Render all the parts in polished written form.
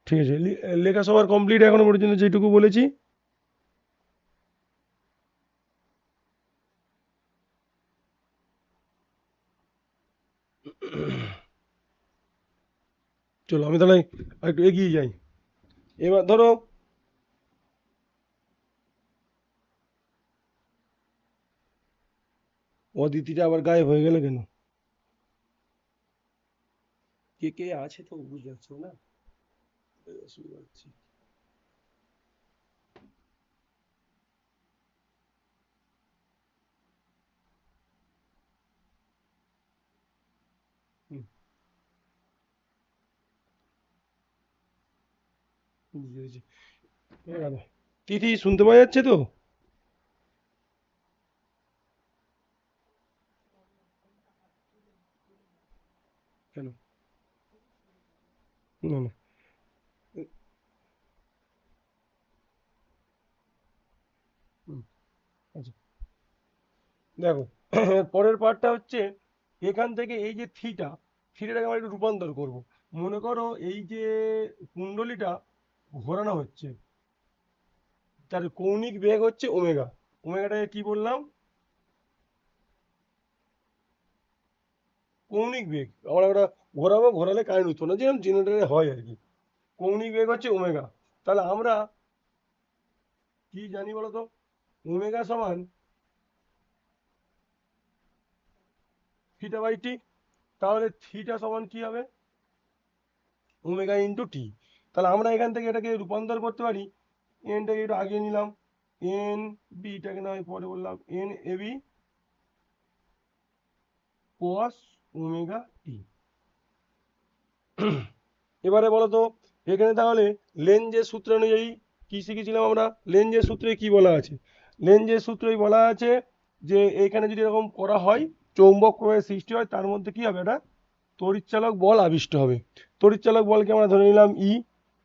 ঠিক আছে, লেখা সবার কমপ্লিট এখনো পর্যন্ত যেটুকু বলেছি? চলো আমি তাহলে একটু এগিয়ে যাই। এবার ধরো অদিতিটা আবার গায়েব হয়ে গেল কেন? কে কে আছে তো বুঝতে পারছো না? এই অসুবিধা হচ্ছে। হুম, বুঝতে পেরেছি। এবার তিথি শুনতে পাওয়া যাচ্ছে তো? কেন? না না। হুম, আচ্ছা দেখো, পরের পার্টটা হচ্ছে এখান থেকে এই যে থিটাটাকে আমরা একটু রূপান্তর করব। মনে করো এই যে কুণ্ডলীটা ঘোরানো হচ্ছে, তার কৌণিক বেগ হচ্ছে ওমেগা। ওমেগাটাকে কি বললাম? কৌণিক বেগ। আমরা ওটা ঘোরাবো, ঘোরালে কারেন্ট উৎপন্ন, যেরকম জেনারেটরে হয় আর কি। কৌণিক বেগ হচ্ছে ওমেগা। তাহলে আমরা কি জানি বলতো? ওমেগা সমান থিটা বাই টি। তাহলে থিটা সমান কি হবে? Omega into T. তাহলে আমরা এখান থেকে এটাকে রূপান্তর করতে পারি। এনটাকে একটু আগিয়ে নিলাম, এন বিটাকে না হয় পরে বললাম, N A B cos omega T. এবারে বলো তো, এখানে তাহলে লেঞ্জের সূত্র অনুযায়ী কি শিখেছিলাম আমরা? লেঞ্জের সূত্রে কি বলা আছে? লেঞ্জের সূত্রেই বলা আছে যে এখানে যদি এরকম করা হয়, চৌম্বক প্রবাহের সৃষ্টি হয়, তার মধ্যে কি হবে? একটা তড়িৎচালক বল আবিষ্ট হবে। তড়িৎচালক বলকে আমরা ধরে নিলাম ই।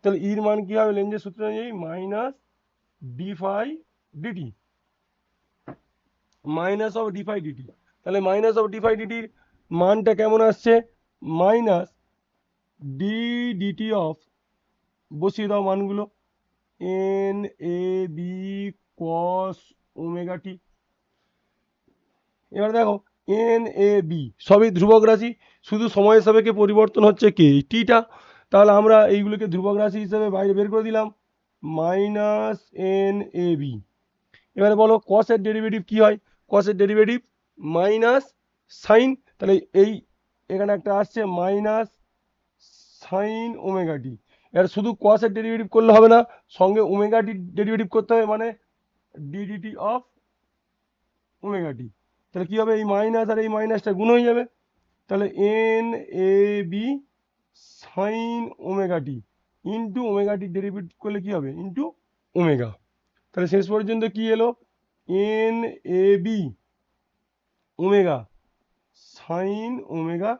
তাহলে ইর মান কি হবে লেঞ্জের সূত্র অনুযায়ী? Minus D phi DT, minus of D phi DT. তাহলে মাইনাস অফ ডি ফাই ডিটির মানটা কেমন আসছে? মাইনাস ডি ডিটি অফ, বসিয়ে দাও মানগুলো, N A B cos omega T. এবার দেখো, এন এ বি সবই ধ্রুবক রাশি, শুধু সময়ের সাপেক্ষে পরিবর্তন হচ্ছে কে? টিটা। তাহলে আমরা এইগুলোকে ধ্রুবক রাশি হিসেবে বাইরে বের করে দিলাম, মাইনাস এন এ বি। এবারে বলো কসের ডেরিভেটিভ কি হয়? কসের ডেরিভেটিভ মাইনাস সাইন। তাহলে এই এখানে একটা আসছে মাইনাস সাইন ওমেগা টি। এবার শুধু কসের ডেরিভেটিভ করলে হবে না, সঙ্গে ওমেগা টি ডেরিভেটিভ করতে হবে, মানে ডিডিটি অফ ওমেগা টি। তাহলে কি হবে? এই মাইনাস আর এই মাইনাসটা গুণ হয়ে যাবে। তাহলে N A B sine omega T into omega T derivative করলে কি হবে? Into omega. তাহলে শেষ পর্যন্ত কি এলো? N A B omega sine omega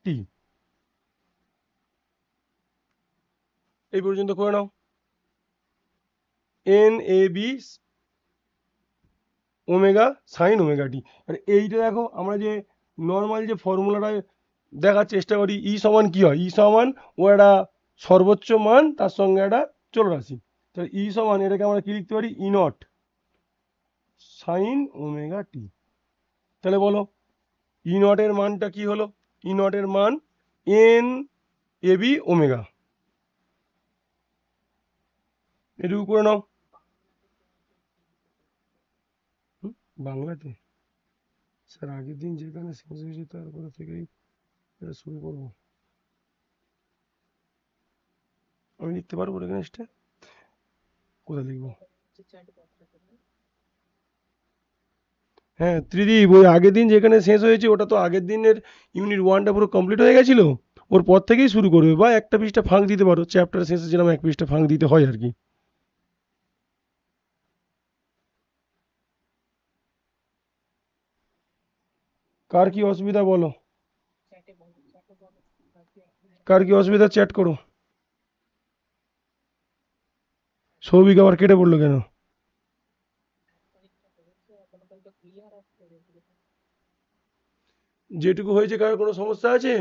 T. এই পর্যন্ত করে নাও, N A B omega sine omega T. আর এইটা দেখো, আমরা যে নর্মাল যে ফর্মুলাটা দেখার চেষ্টা করি, ই সমান কি হয়? ই সমান ও একটা সর্বোচ্চ মান, তার সঙ্গে একটা চলরাশি। তাহলে ই সমান এটাকে আমরা কি লিখতে পারি? ই নট সাইন ওমেগা টি। তাহলে বলো ই নটের মানটা কি হলো? ই নটের মান এন এ বি ওমেগা। এটুকু করে নাও। হুম, বাংলাতে স্যার আগের দিন যেখানে শেষ হয়েছে তারপরে থেকেই এটা শুরু করবো। আমি লিখতে পারবো এখানে? কোথায় লিখবো? হ্যাঁ ত্রিদীপ, ওই আগের দিন যেখানে শেষ হয়েছে ওটা তো আগের দিনের ইউনিট ওয়ানটা পুরো কমপ্লিট হয়ে গেছিল। ওর পর থেকেই শুরু করবে, বা একটা পৃষ্ঠা ফাঁক দিতে পারো, চ্যাপ্টার শেষে যেরকম এক পৃষ্ঠা ফাঁক দিতে হয় আর কি। কার কি অসুবিধা বলো? কার কি অসুবিধা চ্যাট করো। সৌভিক আবার কেটে পড়লো কেন? যেটুকু হয়েছে কার কোনো সমস্যা আছে?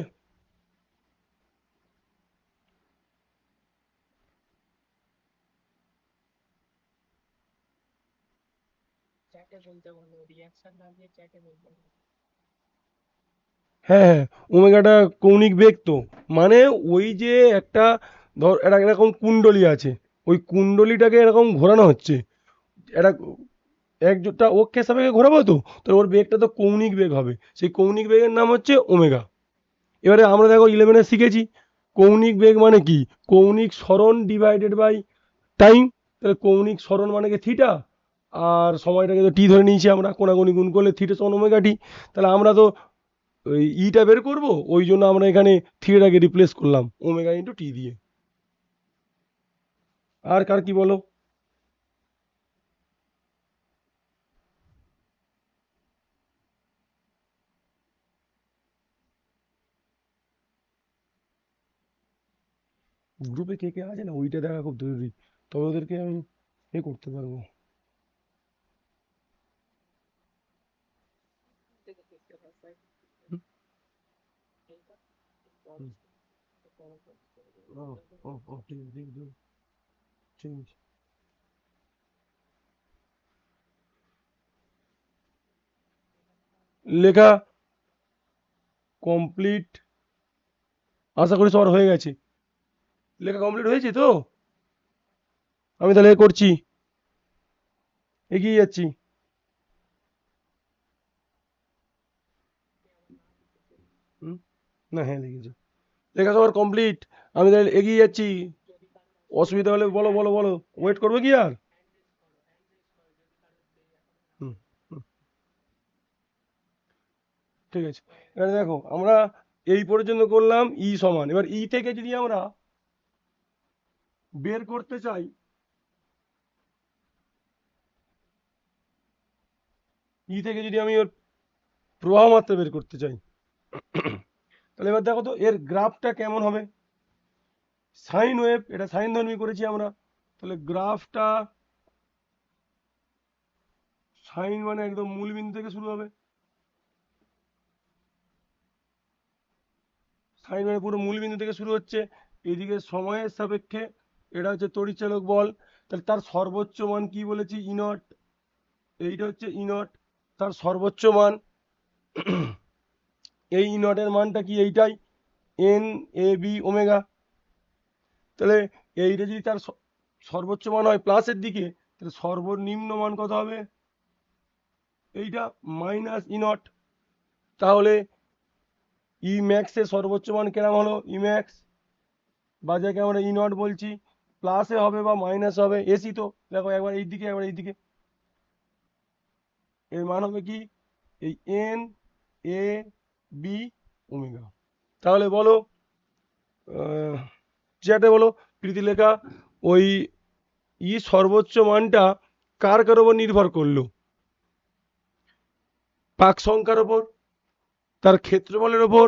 হ্যাঁ হ্যাঁ, ওমেগাটা কৌণিক বেগ তো, মানে ওই যে একটা ধর একটা এরকম কুণ্ডলী আছে, ওই কুণ্ডলীটাকে এরকম ঘোরানো হচ্ছে, একটা একটা অক্ষের সাপেক্ষে ঘোরাবো তো, তো ওর বেগটা তো কৌণিক বেগ হবে, সেই কৌণিক বেগের নাম হচ্ছে ওমেগা। এবারে আমরা দেখো 11-এ শিখেছি কৌণিক বেগ মানে কি, কৌণিক সরণ ডিভাইডেড বাই টাইম। তাহলে কৌণিক সরণ মানে কি থিটা, আর সময়টাকে তো টি ধরে নিয়েছি আমরা, কোনাকুনি গুণ করলে থিটা সমান ওমেগা টি। তাহলে আমরা তো ওই ইটা বের করব, ওই জন্য আমরা এখানে থিটাকে রিপ্লেস করলাম ওমেগা ইন্টু টি দিয়ে। আর কার কি বলো? গ্রুপে কে কে আছে না ওইটা দেখা খুব জরুরি, তবে ওদেরকে আমি এ করতে পারবো। হুম, হুম। ও ও ও ঠিক আছে, ঠিক আছে, ঠিক আছে। লেখা কমপ্লিট, আশা করি সবার হয়ে গেছে। লেখা কমপ্লিট হয়েছে তো? আমি তাহলে এ করছি, এগিয়ে যাচ্ছি। হুম, না হ্যাঁ লিখেছি। লেখা সবার কমপ্লিট, আমি তাহলে এগিয়ে যাচ্ছি। অসুবিধা হলে বলো বলো বলো, ওয়েট করবে কি আর? হুম, হুম, ঠিক আছে। এবারে দেখো আমরা এই পর্যন্ত করলাম ই সমান, এবার ই থেকে যদি আমরা বের করতে চাই, ই থেকে যদি আমি ওর প্রবাহ মাত্রা বের করতে চাই, তাহলে এবার দেখো তো এর গ্রাফটা কেমন হবে। সাইন ওয়েভ, এটা সাইন ধর্মী করেছি আমরা, তাহলে গ্রাফটা সাইন মানে একদম মূল বিন্দু থেকে শুরু হবে, সাইন মানে পুরো মূল বিন্দু থেকে শুরু হচ্ছে, এদিকে সময়ের সাপেক্ষে এটা হচ্ছে তড়িৎচালক বল, তাহলে তার সর্বোচ্চ মান কি বলেছি ই নট, এইটা হচ্ছে ই নট, তার সর্বোচ্চ মান এই ই নটের মানটা কি এইটাই, এন এ বি ওমেগা। তাহলে এইটা যদি তার সর্বোচ্চ মান হয় প্লাসের দিকে, তাহলে সর্বনিম্ন মান কত হবে, এইটা মাইনাস ই নট। তাহলে ই ম্যাক্সের সর্বোচ্চ মান কেমন হলো, ই ম্যাক্স বা যাকে আমরা ই নট বলছি, প্লাসে হবে বা মাইনাস হবে, এসি তো দেখো একবার এই দিকে একবার এই দিকে, এর মান হবে কি এই এন এ বি ওমেগা। তাহলে বলো চ্যাটে বলো প্রীতিলেখা, ওই ই সর্বোচ্চ মানটা কার কার উপর নির্ভর করলো, পাক সংখ্যার ওপর, তার ক্ষেত্রফলের ওপর,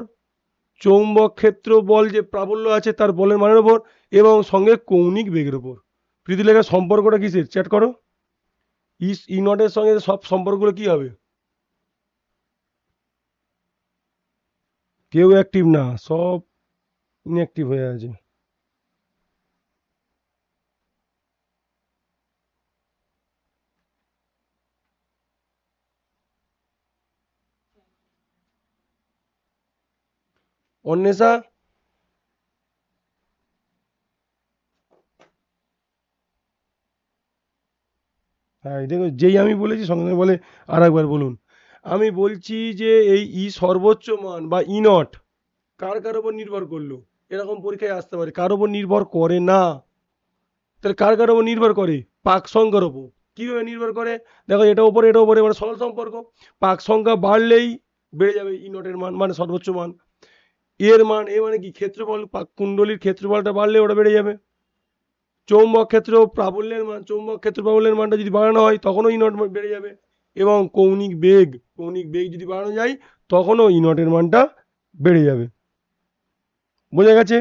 চৌম্বক ক্ষেত্র বল যে প্রাবল্য আছে তার বলের মানের ওপর, এবং সঙ্গে কৌণিক বেগের ওপর। প্রীতিলেখার সম্পর্কটা কিসের চ্যাট করো, ই নটের সঙ্গে সব সম্পর্কগুলো কি হবে? কেউ অ্যাক্টিভ না, সব ইনঅ্যাক্টিভ হয়ে আছে। অন্বেষা, হ্যাঁ দেখো যেই আমি বলেছি সঙ্গে সঙ্গে বলে আর একবার বলুন। আমি বলছি যে এই ই সর্বোচ্চ মান বা ই নট কার কার উপর নির্ভর করলো, এরকম পরীক্ষায় আসতে পারে, কার উপর নির্ভর করে না। তাহলে কার কার উপর নির্ভর করে, পাক সংখ্যার উপর। কিভাবে নির্ভর করে, দেখো এটা উপরে এটা উপরে মানে সরল সম্পর্ক, পাক সংখ্যা বাড়লেই বেড়ে যাবে ই নটের মান মানে সর্বোচ্চ মান, এর মান এ মানে কি ক্ষেত্রফল, পাক কুণ্ডলীর ক্ষেত্রফলটা বাড়লে ওটা বেড়ে যাবে, চৌম্বক ক্ষেত্র প্রাবল্যের মান, চৌম্বক ক্ষেত্র প্রাবল্যের মানটা যদি বাড়ানো হয় তখনও ই নট বেড়ে যাবে, এবং কৌণিক বেগ যদি বাড়ানো যায় তখনও ই নটের মানটা বেড়ে যাবে। বোঝা গেছে?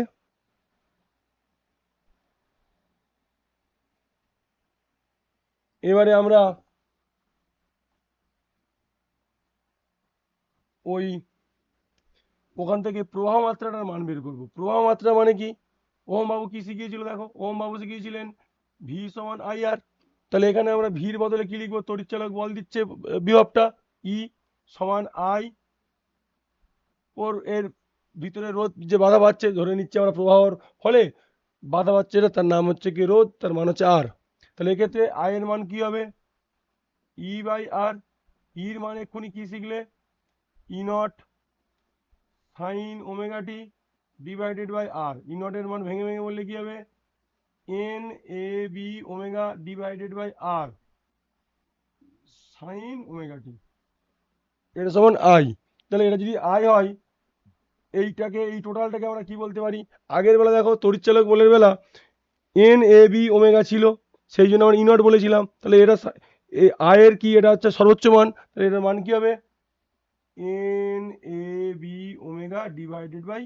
এবারে আমরা ওই ওখান থেকে প্রবাহ মাত্রাটার মান বের করব। প্রবাহ মাত্রা মানে কি, ওহম বাবু কি শিখিয়েছিল দেখো, ওহম বাবু শিখিয়েছিলেন ভি সমান আই আর, তাহলে এখানে আমরা ভির বদলে কি লিখবো, তড়িৎচালক বল দিচ্ছে বিভবটা ই সমান আই, ওর এর ভিতরে রোধ যে বাধা পাচ্ছে, ধরে নিচ্ছে আমরা প্রবাহর ফলে বাধা পাচ্ছে, এটা তার নাম হচ্ছে কি রোধ, তার মান হচ্ছে আর। তাহলে এক্ষেত্রে আই এর মান কি হবে, ই বাই আর। ইর মান এক্ষুনি কি শিখলে, E nought sine omega T divided by R. E nought এর মান ভেঙে ভেঙে বললে কি হবে, N A B omega divided by R sine omega T, এটা সমান আই। তাহলে এটা যদি আই হয়, এইটাকে এই টোটালটাকে আমরা কি বলতে পারি, আগের বেলা দেখো তড়িৎচালক বলের বেলা এন এ বি ওমেগা ছিল, সেই জন্য আমরা ই নট বলেছিলাম। তাহলে এটা আয়ের কি, এটা হচ্ছে সর্বোচ্চ মান, তাহলে এটার মান কি হবে, N A B omega divided by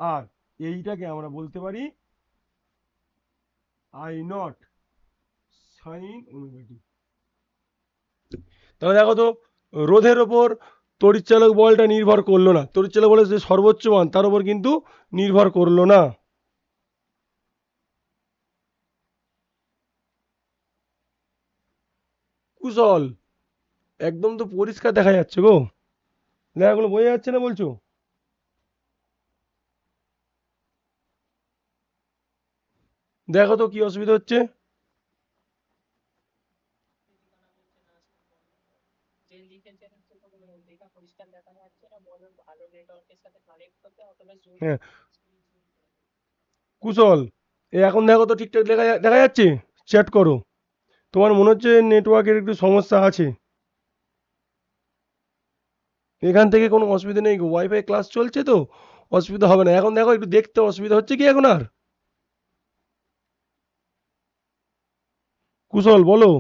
R. এইটাকে আমরা বলতে পারি I not sine omega T. তাহলে দেখো তো, রোধের ওপর তড়িৎচালক বলটা নির্ভর করলো না, তড়িৎচালক বলের যে সর্বোচ্চ মান তার উপর কিন্তু নির্ভর করলো না। কুশল, একদম তো পরিষ্কার দেখা যাচ্ছে গো, লেখাগুলো বোঝা যাচ্ছে না বলছো? দেখো তো কি অসুবিধা হচ্ছে। হ্যাঁ কুশল, এখন দেখো তো ঠিকঠাক দেখা যাচ্ছে, চ্যাট করো। তোমার মনে হচ্ছে নেটওয়ার্কের একটু সমস্যা আছে। এখান থেকে কোনো অসুবিধা নেই, ওয়াইফাই ক্লাস চলছে তো, অসুবিধা হবে না। এখন দেখো একটু দেখতে অসুবিধা হচ্ছে কি এখন আর, কুশল বলো।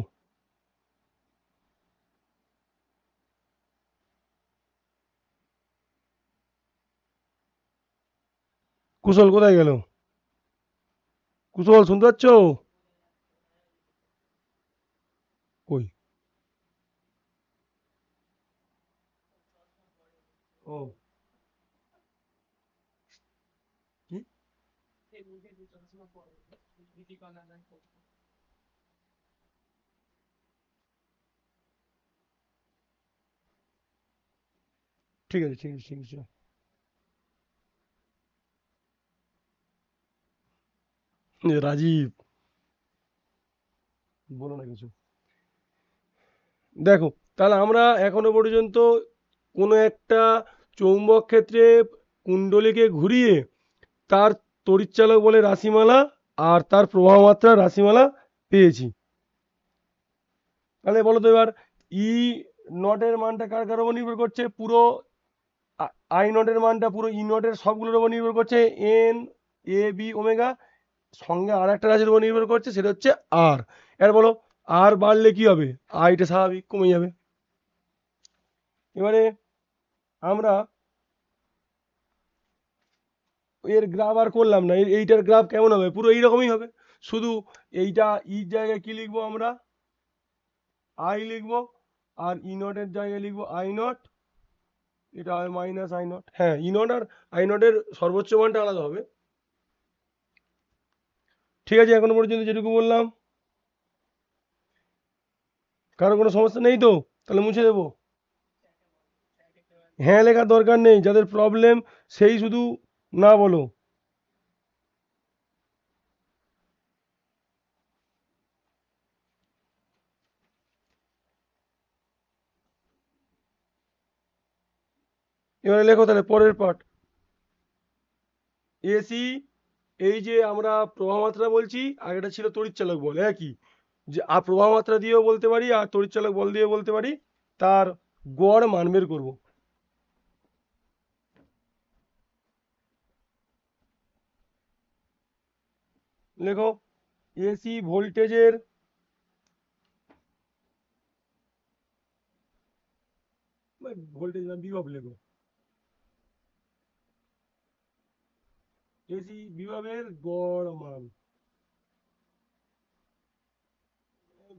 কুশল কোথায় গেল, কুশল শুনতে পাচ্ছ? কই, ও কি, ঠিক আছে ঠিক আছে ঠিক আছে। রাজীব, বলো না কিছু। দেখো, তাহলে আমরা এখনো পর্যন্ত কোনো একটা চৌম্বক ক্ষেত্রে কুণ্ডলীকে ঘুরিয়ে তার তড়িৎচালক বলে রাশিমালা আর তার প্রবাহ মাত্রা রাশিমালা পেয়েছি। তাহলে বলো তো এবার, ই নটের মানটা কার কার উপর নির্ভর করছে, পুরো আই নটের মানটা পুরো ই নটের সবগুলোর উপর নির্ভর করছে, এন এ বি ওমেগা, সঙ্গে আর একটা রাশির উপর নির্ভর করছে, সেটা হচ্ছে আর। এবার বলো, আর বাড়লে কি হবে, আইটা স্বাভাবিক কমে যাবে। এবারে আমরা এর গ্রাফ আর করলাম না, এইটার গ্রাফ কেমন হবে, পুরো এইরকমই হবে, শুধু এইটা ই জায়গায় কি লিখবো আমরা, আই লিখবো, আর ই নটের জায়গায় লিখবো আই নট, এটা হয় মাইনাস আই নট। হ্যাঁ, ই নট আর আই নটের সর্বোচ্চ মানটা আলাদা হবে। ঠিক আছে, এখনো পর্যন্ত যেটুকু বললাম, কারো কোনো সমস্যা নেই তো, তাহলে মুছে দেবো। হ্যাঁ লেখার দরকার নেই, যাদের প্রবলেম সেই শুধু না বলো। এবারে লেখো তাহলে পরের পার্ট, এসি, এই যে আমরা প্রবাহ মাত্রা বলছি, আগেটা ছিল তড়িৎচালক বল, একই যে প্রবাহ মাত্রা দিয়েও বলতে পারি আর তড়িৎচালক বল দিয়ে বলতে পারি, তার গড় মান বের করবো। লেখো, এসি ভোল্টেজের ভোল্টেজ না বিভব লেখো, এসি বিভবের গড় মান,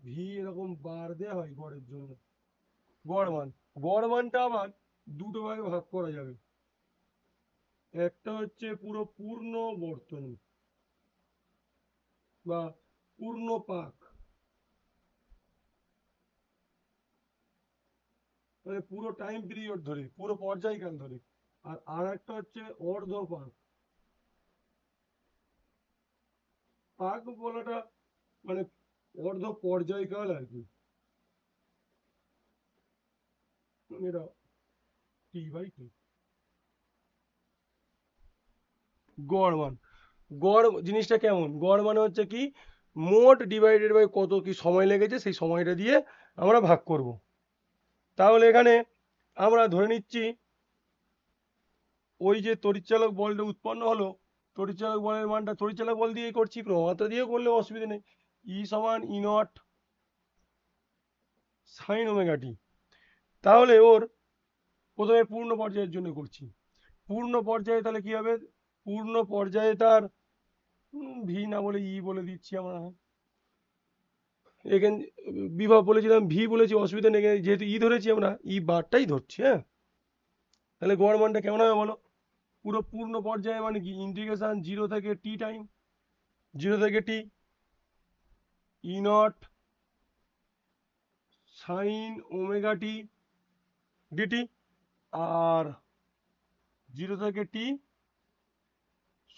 ভি এরকম বার দেওয়া হয় গড়ের জন্য, গড় মান, গড় মানটা আবার দুটো ভাগে ভাগ করা যাবে, একটা হচ্ছে পুরো পূর্ণ বর্তনী বা পূর্ণ পাক, মানে পুরো টাইম পিরিয়ড ধরে, পুরো পর্যায়কাল ধরে। আর একটা হচ্ছে অর্ধপাক। পাক বলাটা মানে অর্ধ পর্যায়কাল আর কি, এটা T/T। গড় মান, গড় জিনিসটা কেমন, গড় মানে হচ্ছে কি মোট ডিভাইডেড বাই কত কি সময় লেগেছে, সেই সময়টা দিয়ে আমরা ভাগ করব। তাহলে এখানে আমরা ধরে নিচ্ছি ওই যে তড়িৎচালক বলটা উৎপন্ন হলো, তড়িৎচালক বলের মানটা তড়িৎচালক বল দিয়েই করছি, প্রমাত্রা দিয়েও করলে অসুবিধা নেই। ই সমান ই নট সাইন ওমেগা টি। তাহলে ওর প্রথমে পূর্ণ পর্যায়ের জন্য করছি। পূর্ণ পর্যায়ে তাহলে কি হবে, পূর্ণ পর্যায়ে তার ভি না বলে ই বলে দিচ্ছি আমরা। এখানে বিভব বলেছিলাম, ভি বলেছি, অসুবিধা নেই, যেহেতু ই ধরেছি আমরা ই বারটাই ধরছি। হ্যাঁ, তাহলে গড় মানটা কেমন হবে বলো, পুরো পূর্ণ পর্যায়ে মানে কি ইন্টিগ্রেশন 0 থেকে টি টাইম, 0 থেকে T E nought sine omega T D T, আর 0 থেকে টি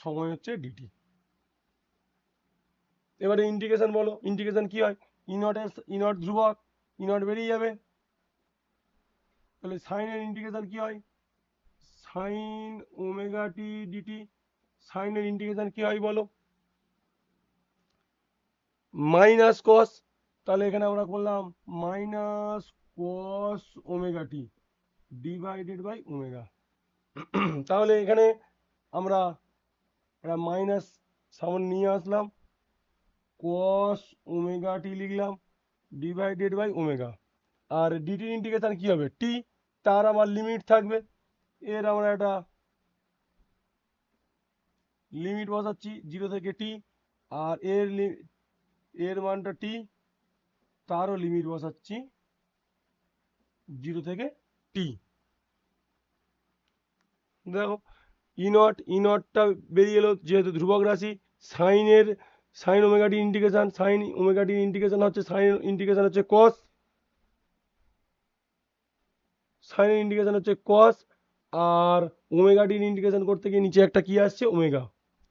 সময় হচ্ছে ডিটি। এবারে ইন্টিগ্রেশন বলো, ইন্টিগ্রেশন কি হয়, ই নট ধ্রুবক, ই নট বেরিয়ে যাবে, তাহলে সাইনের ইন্টিগ্রেশন কি হয়, সাইন ওমেগা টি ডিটি। সাইনের ইন্টিগ্রেশন কি হয় বলো, মাইনাস কস, তাহলে এখানে আমরা করলাম minus cos omega T divided by omega. তাহলে এখানে আমরা একটা মাইনাস সামনে নিয়ে আসলাম, কস ওমেগা টি লিখলাম ডিভাইডেড বাই ওমেগা। আর ডিটির ইন্টিগ্রেশন কি হবে, টি, তার আমার লিমিট থাকবে, এর আমরা একটা লিমিট বসাচ্ছি 0 থেকে টি, আর এর মানটা টি, তারও লিমিট বসাচ্ছি 0 থেকে টি। দেখো ই নটটা বেরিয়ে এলো, যেহেতু ধ্রুবক রাশি। সাইন ওমেগা টি ইন্টিগ্রেশন, সাইন ওমেগা টি ইন্টিগ্রেশন হচ্ছে, সাইন ইন্টিগ্রেশন হচ্ছে কস, সাইনের ইন্টিগ্রেশন হচ্ছে কস, আর ওমেগা টির ইন্টিগ্রেশন করতে গিয়ে নিচে একটা কি আসছে ওমেগা,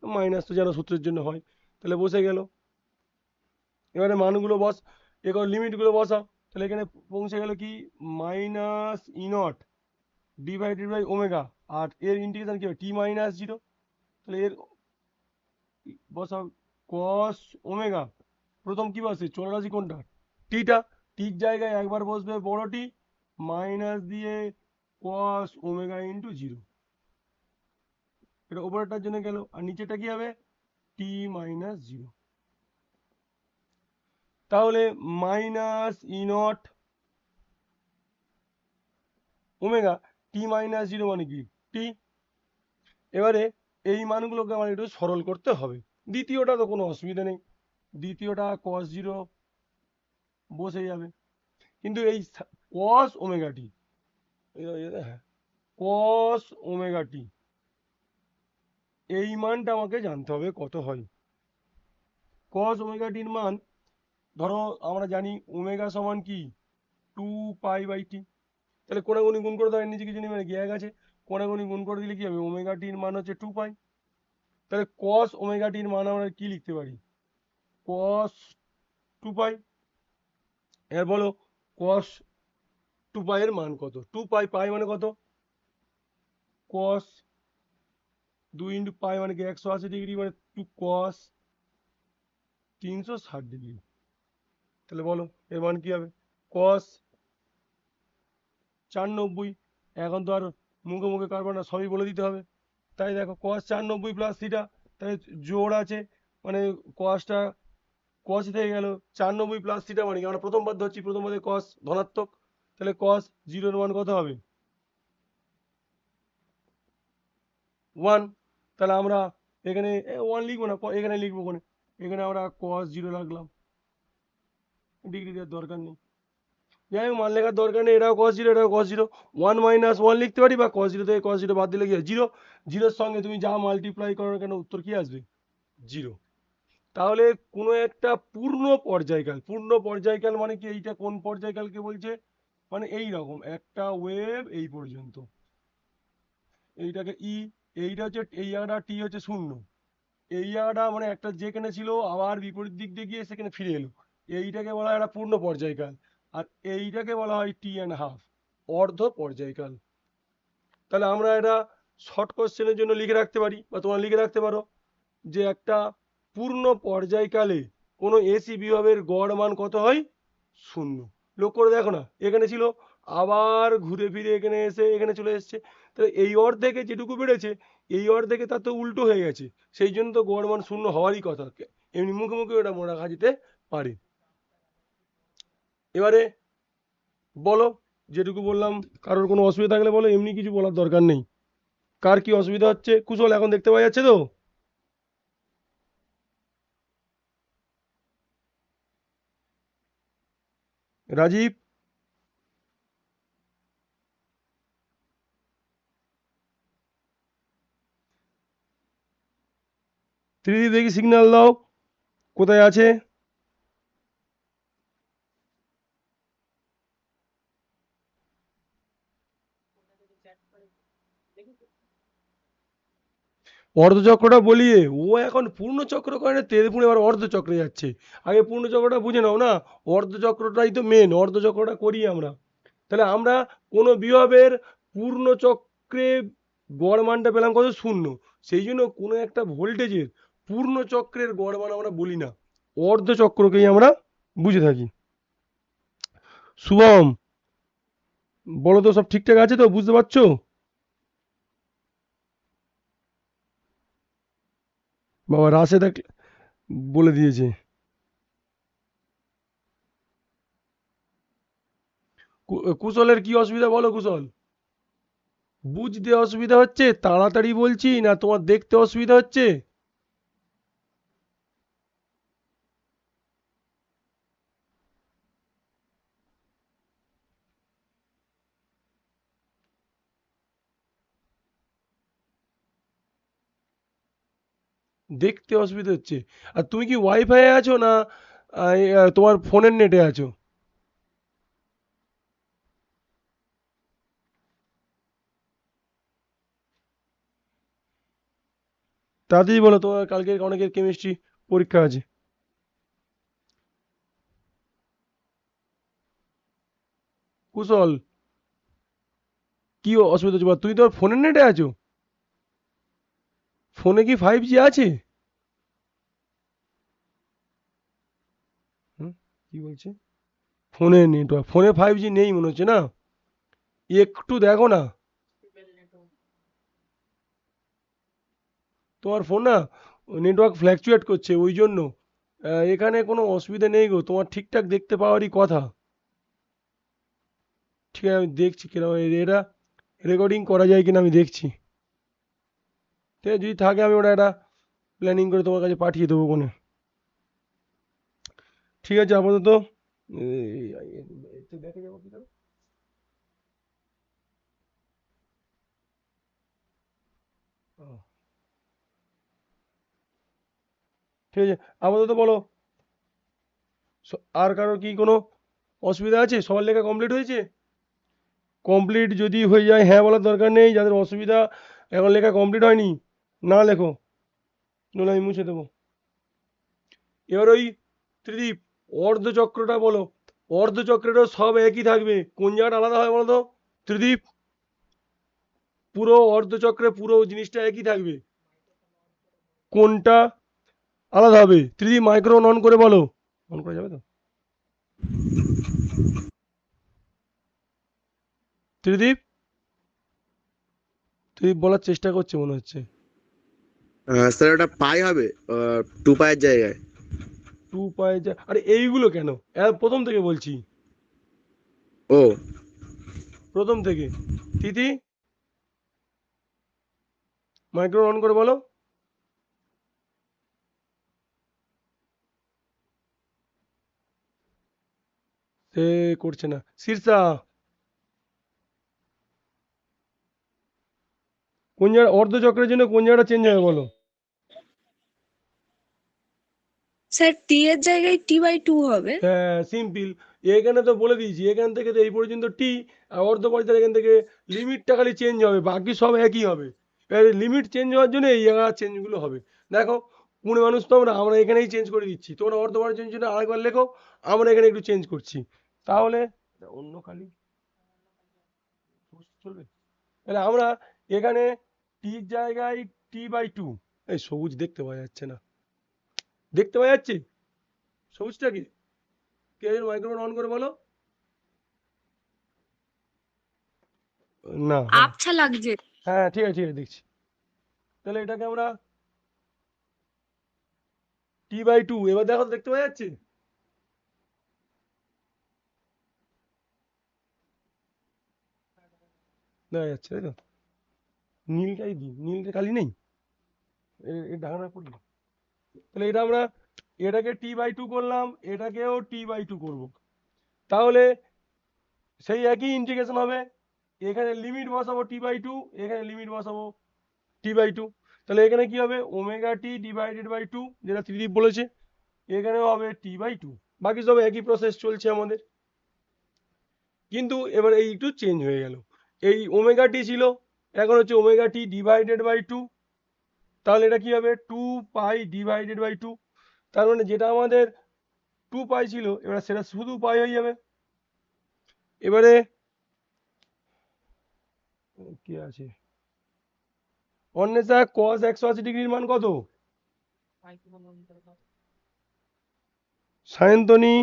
মাইনাস তো যেন সূত্রের জন্য হয়, তাহলে বসে গেল। এবারে মানগুলো বস, এবার লিমিটগুলো বসাও, তাহলে এখানে পৌঁছে গেল কি minus E nought divided by omega, আর এর ইন্টিগ্রেশন কি হবে টি মাইনাস 0, তাহলে এর বসাও কস ওমেগা, প্রথম কি বসে চলরাশি কোনটা, টিটা, টির জায়গায় একবার বসবে বড় টি, মাইনাস দিয়ে কস ওমেগা ইন্টু 0, এটা উপরেরটার জন্য গেল, আর নিচেটা কি হবে টি মাইনাস 0। তাহলে minus E not omega T minus 0 মানে কি টি। এবারে এই মানগুলোকে আমার একটু সরল করতে হবে, দ্বিতীয়টা তো কোনো অসুবিধা নেই, দ্বিতীয়টা cos 0 বসে যাবে, কিন্তু এই cos ওমেগা টি, হ্যাঁ cos ওমেগা টি, এই মানটা আমাকে জানতে হবে কত হয়। cos ওমেগা টির মান ধরো আমরা জানি ওমেগা সমান কি 2 পাই/টি, তাহলে কোনাগুনি গুণ করে দাও, এর নিচে কিছু নেই মানে গ্যাগ আছে, কোনাগুনি গুণ করে দিলে কি হবে, ওমেগা টির মান হচ্ছে 2 পাই, তাহলে cos ওমেগা টির মান আমরা কি লিখতে পারি, cos 2 পাই। এবার বলো cos 2 পাই এর মান কত, 2 পাই, পাই মানে কত, cos 2 × পাই মানে কি 180 ডিগ্রি, মানে 2 cos 360 ডিগ্রি, তাহলে বলো এর মান কি হবে, cos 490, এখন তো আর মুখে মুখে কারবার না, সবই বলে দিতে হবে, তাই দেখো cos 490 প্লাস থিটা, তাহলে জোড় আছে, মানে cosটা cos থেকে গেল, 490 প্লাস থিটা মানে কি আমরা প্রথম পদ ধরছি, প্রথম পদে cos ধনাত্মক, তাহলে cos 0 এর মান কত হবে 1, তাহলে আমরা এখানে 1 লিখবো না, এখানে লিখবো, এখানে আমরা cos 0 রাখলাম, ডিগ্রি দেওয়ার দরকার নেই, যাই হোক মান লেখার দরকার নেই, এটাও cos 0 এটাও cos 0, 1 - 1 লিখতে পারি, বা cos 0 থেকে cos 0 বাদ দিলে কি হয় 0, 0 সঙ্গে তুমি যা মাল্টিপ্লাই করো না কেন উত্তর কি আসবে 0। তাহলে কোনো একটা পূর্ণ পর্যায়কাল, পূর্ণ পর্যায়কাল মানে কি, এইটা কোন পর্যায়কালকে বলছে, মানে এই রকম একটা ওয়েভ এই পর্যন্ত, এইটাকে ই, এইটা হচ্ছে এই জায়গাটা টি হচ্ছে শূন্য, এই জায়গাটা মানে একটা যেখানে ছিল আবার বিপরীত দিক দিয়ে গিয়ে সেখানে ফিরে এলো, এইটাকে বলা হয় একটা পূর্ণ পর্যায়কাল। আর এইটাকে বলা হয় টি অ্যান্ড হাফ, অর্ধ পর্যায়কাল। তাহলে আমরা এটা শর্ট কোশ্চেনের জন্য লিখে রাখতে পারি বা তোমরা লিখে রাখতে পারো যে একটা পূর্ণ পর্যায়কালে কোনো এসি বিভবের গড় মান কত হয়, শূন্য। লক্ষ্য করে দেখো না, এখানে ছিল আবার ঘুরে ফিরে এখানে এসে এখানে চলে এসছে, তাহলে এই অর্ধেকে যেটুকু বেড়েছে এই অর্ধেকে তার তো উল্টো হয়ে গেছে, সেই জন্য তো গড় মান শূন্য হওয়ারই কথা। এমনি মুখে মুখে ওটা মনে রাখা যেতে পারে। এবারে বলো, যেটুকু বললাম কারোর কোনো অসুবিধা থাকলে বলো, এমনি কিছু বলার দরকার নেই। কার কি অসুবিধা হচ্ছে কুশল এখন দেখতে পাওয়া যাচ্ছে তো? রাজীব, ত্রিদীপ দেখি সিগন্যাল দাও, কোথায় আছে? অর্ধচক্রটা বলিয়ে ও এখন পূর্ণচক্র করে না, তেলপুরে এবার অর্ধচক্রে যাচ্ছে। আগে পূর্ণচক্রটা বুঝে নাও না, অর্ধচক্রটাই তো মেন, অর্ধচক্রটা করি আমরা। তাহলে আমরা কোনো বিভবের পূর্ণচক্রে গড় মানটা পেলাম কত, শূন্য। সেই জন্য কোনো একটা ভোল্টেজের পূর্ণচক্রের গড় মান আমরা বলি না, অর্ধচক্রকেই আমরা বুঝে থাকি। শুভম, বলো তো সব ঠিকঠাক আছে তো, বুঝতে পারছো? বাবা রাশে দেখ বলে দিয়েছে। কুশলের কি অসুবিধা বলো কুশল? বুঝতে অসুবিধা হচ্ছে তাড়াতাড়ি বলছি, না তোমার দেখতে অসুবিধা হচ্ছে? দেখতে অসুবিধা হচ্ছে। আর তুমি কি ওয়াইফাই আছো না তোমার ফোনের নেটে আছো? তাড়াতাড়ি বলো, তোমার কালকে অনেকের কেমিস্ট্রি পরীক্ষা আছে। কুশল, কি অসুবিধা হচ্ছে বলো? তুমি তোমার ফোনের নেটে আছো? ফোনে কি 5G আছে? হুম, কি বলছে? ফোনে নেটওয়ার্ক, ফোনে 5G নেই মনে হচ্ছে না, একটু দেখো না। তোমার ফোন না নেটওয়ার্ক ফ্ল্যাকচুয়েট করছে ওই জন্য। এখানে কোনো অসুবিধা নেই গো, তোমার ঠিকঠাক দেখতে পাওয়ারই কথা। ঠিক আছে, আমি দেখছি কিরকম এটা রেকর্ডিং করা যায় কিনা আমি দেখছি। ঠিক আছে, যদি থাকে আমি ওটা একটা প্ল্যানিং করে তোমার কাছে পাঠিয়ে দেবো কোনে। ঠিক আছে আপাতত দেখে যাবো কি করে। ও, ঠিক আছে আপাতত বলো, আর কারোর কি কোনো অসুবিধা আছে? সবার লেখা কমপ্লিট হয়েছে? কমপ্লিট যদি হয়ে যায় হ্যাঁ বলার দরকার নেই, যাদের অসুবিধা এখন লেখা কমপ্লিট হয়নি না লেখো, নইলে আমি মুছে দেবো। এবার ওই ত্রিদীপ, অর্ধচক্রটা বলো। অর্ধচক্রেরও সব একই থাকবে, কোন জায়গাটা আলাদা হয় বলো তো ত্রিদীপ? পুরো অর্ধচক্রে পুরো জিনিসটা একই থাকবে, কোনটা আলাদা হবে? ত্রিদীপ মাইক্রোফোন অন করে বলো। অন করা যাবে তো? ত্রিদীপ, ত্রিদীপ বলার চেষ্টা করছে মনে হচ্ছে। স্যার ওটা পাই হবে, 2 পায়ের জায়গায়। টু পাই যা, আরে এইগুলো কেন, প্রথম থেকে বলছি, ও, প্রথম থেকে। তিথি, মাইক্রোফোন অন করে বলো। সে করছে না। শীর্ষা, কোন জায়গা অর্ধচক্রের জন্য কোন জায়গাটা চেঞ্জ হবে বলো? স্যার টি এর জায়গায় টি বাই টু হবে। হ্যাঁ সিম্পল, এখানে তো বলে দিয়েছি এখান থেকে তো এই পর্যন্ত টি, আর অর্ধপরিধান এখান থেকে লিমিটটা খালি চেঞ্জ হবে, বাকি সব একই হবে। এবার লিমিট চেঞ্জ হওয়ার জন্য এই জায়গা চেঞ্জগুলো হবে। দেখো পুনে মানুষ তো আমরা এখানেই চেঞ্জ করে দিচ্ছি, তোমরা অর্ধপরিধানের জন্য আরেকবার লেখো, আমরা এখানে একটু চেঞ্জ করছি। তাহলে অন্য খালি চলবে। তাহলে আমরা এখানে টির জায়গায় T/2, এই সবুজ দেখতে পাওয়া যাচ্ছে না, দেখতে পাওয়া যাচ্ছে সবুজটা কি? কে মাইক্রোফোন অন করে বলো। না, হ্যাঁ আবছা লাগছে। হ্যাঁ ঠিক আছে ঠিক আছে দেখছি। তাহলে এটাকে আমরা T/2, এবার দেখো তো দেখতে পাওয়া যাচ্ছে? দেখা যাচ্ছে তাই তো, নীলটাই দিই, নীলটা খালি নেই, ঢাকাটা পড়ি। তাহলে এটা আমরা এটাকে T/2 করলাম, এটাকেও T/2 করব। তাহলে সেই একই ইন্টিগ্রেশন হবে, এখানে লিমিট বসাবো T/2, এখানে লিমিট বসাবো T/2। তাহলে এখানে কি হবে, ওমেগা টি ডিভাইডেড বাই 2, যেটা ত্রিদীপ বলেছে, এখানেও হবে T/2। বাকি সব একই প্রসেস চলছে আমাদের, কিন্তু এবার এই একটু চেঞ্জ হয়ে গেল। এই ওমেগা টি ছিল, এখন হচ্ছে ওমেগা টি ডিভাইডেড বাই 2। তাহলে এটা কি হবে, 2 পাই ডিভাইডেড বাই 2। তার মানে যেটা আমাদের 2 পাই ছিল, এবার সেটা শুধু পাই হয়ে যাবে। এবারে কি আছে, অন্বেষা cos 180 ডিগ্রির মান কত? সায়ন্তনী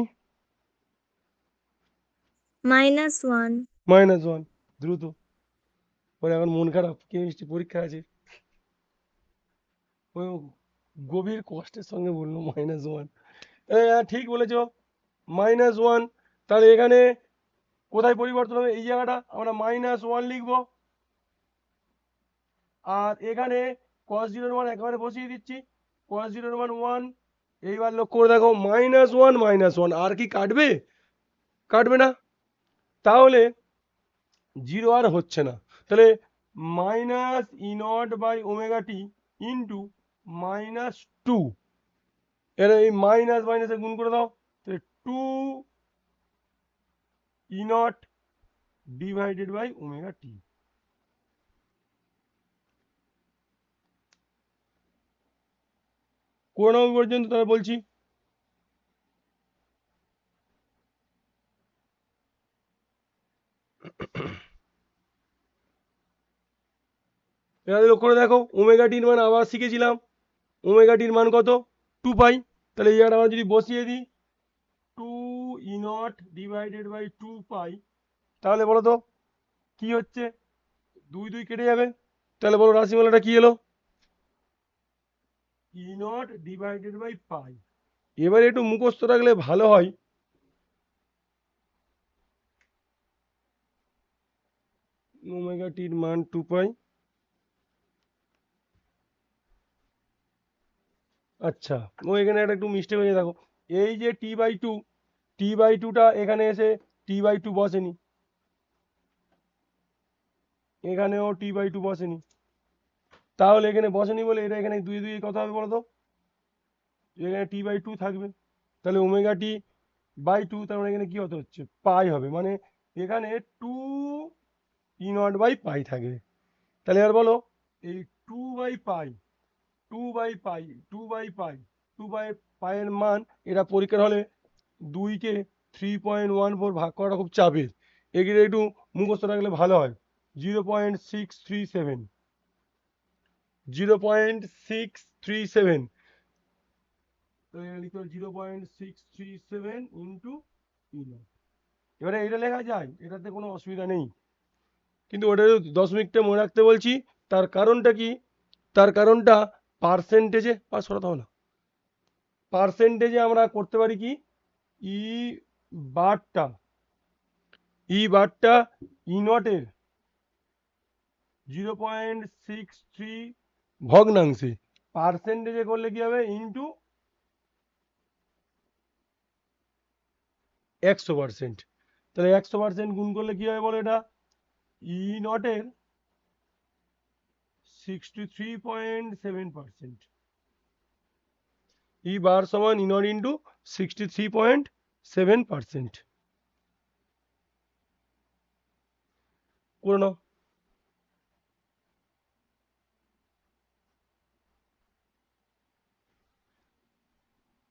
-1। -1। দ্রুত, ওর এখন মন খারাপ, কেমিস্ট্রি পরীক্ষা আছে, ও গভীর কষ্টের সঙ্গে বললো -1। ঠিক বলেছো, -1। তাহলে এখানে কোথায় পরিবর্তন হবে, এই জায়গাটা আমরা -1 লিখবো, আর এখানে cos 0 এর মান একেবারে বসিয়ে দিচ্ছি, cos 0 এর মান 1। এইবার লক্ষ্য করে দেখো -1 আর কি কাটবে? কাটবে না। তাহলে 0 আর হচ্ছে না। তাহলে -E0/ωt ইন্টু -2, এর এই মাইনাস মাইনাসে গুণ করে দাও, তাহলে 2E0 ডিভাইডেড বাই ωt। কোন নম্বর পর্যন্ত তারা বলছি? এবার লক্ষ্য করে দেখো, ওমেগাটির মান আবার শিখেছিলাম, ওমেগাটির মান কত, 2 পাই। তাহলে এই জায়গাটা আমরা যদি বসিয়ে দিই 2E0 ডিভাইডেড বাই 2 পাই, তাহলে বলো তো কি হচ্ছে, 2 2 কেটে যাবে। তাহলে বলো রাশিমালাটা কি এলো, E0 ডিভাইডেড বাই পাই। এবারে একটু মুখস্থ রাখলে ভালো হয়। ওমেগাটির মান 2 পাই। আচ্ছা, ও এখানে একটা একটু মিস্টেক হয়ে দেখো, এই যে T/2টা এখানে এসে T/2 বসেনি, এখানেও T/2 বসেনি। তাহলে এখানে বসেনি বলে এটা এখানে 2 2 কত হবে বলো তো, এখানে T/2 থাকবে। তাহলে ωt/2, তার মানে এখানে কি হতে হচ্ছে, পাই হবে, মানে এখানে 2E0/পাই থাকবে। তাহলে এবার বলো, এই 2/পাই, 2/পাই, 2/পাই, 2/পাইয়ের মান, এটা পরীক্ষার হলে 2কে 3.14 ভাগ করাটা খুব চাপের, এগুলো একটু মুখস্থ রাখলে ভালো হয়। 0.637, 0.637, তো এখানে লিখতে হবে 0.637 ইন্টু E0। এবারে এটা লেখা যায়, এটাতে কোনো অসুবিধা নেই, কিন্তু ওটা দশমিকটা মনে রাখতে বলছি। তার কারণটা কি, তার কারণটা পার্সেন্টেজে, সরাতে হবে না, পার্সেন্টেজে আমরা করতে পারি কি, ই বারটা E0 এর 0.63 ভগ্নাংশে পার্সেন্টেজে করলে কি হবে, ইন্টু 100%। তাহলে 100% গুণ করলে কি হবে বলো, এটা E0 এর 63.7%। ই বার সমান E0 ইন্টু 63.7%। করে নাও।